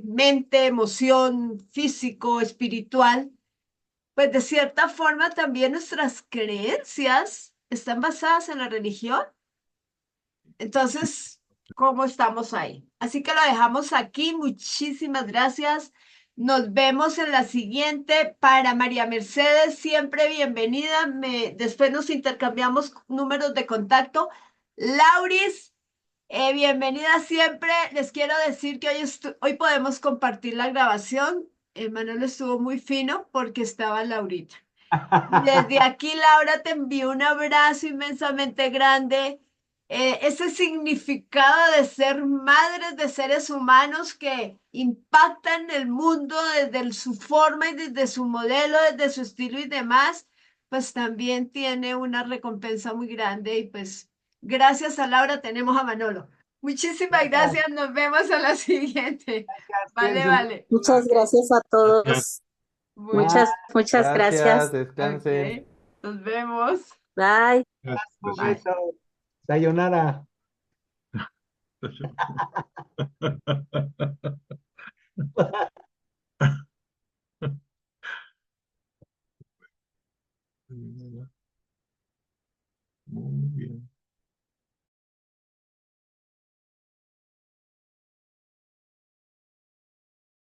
mente, emoción, físico, espiritual, pues de cierta forma también nuestras creencias están basadas en la religión. Entonces, ¿cómo estamos ahí? Así que lo dejamos aquí. Muchísimas gracias. Nos vemos en la siguiente. Para María Mercedes, siempre bienvenida. Después nos intercambiamos números de contacto. Lauris, bienvenida siempre. Les quiero decir que hoy podemos compartir la grabación. Manuel estuvo muy fino porque estaba Laurita. Desde aquí, Laura, te envío un abrazo inmensamente grande. Ese significado de ser madres de seres humanos que impactan el mundo desde su forma y desde su modelo, desde su estilo y demás, pues también tiene una recompensa muy grande. Y pues gracias a Laura tenemos a Manolo. Muchísimas Gracias, gracias. Nos vemos a la siguiente. Vale, cuídense mucho. vale. Muchas Ok. gracias a Gracias. todos. Bueno, Bye, Muchas Gracias, gracias. descansen. ok. Nos vemos. Bye. un Bye. Gracias. beso. Sayonara. Gracias.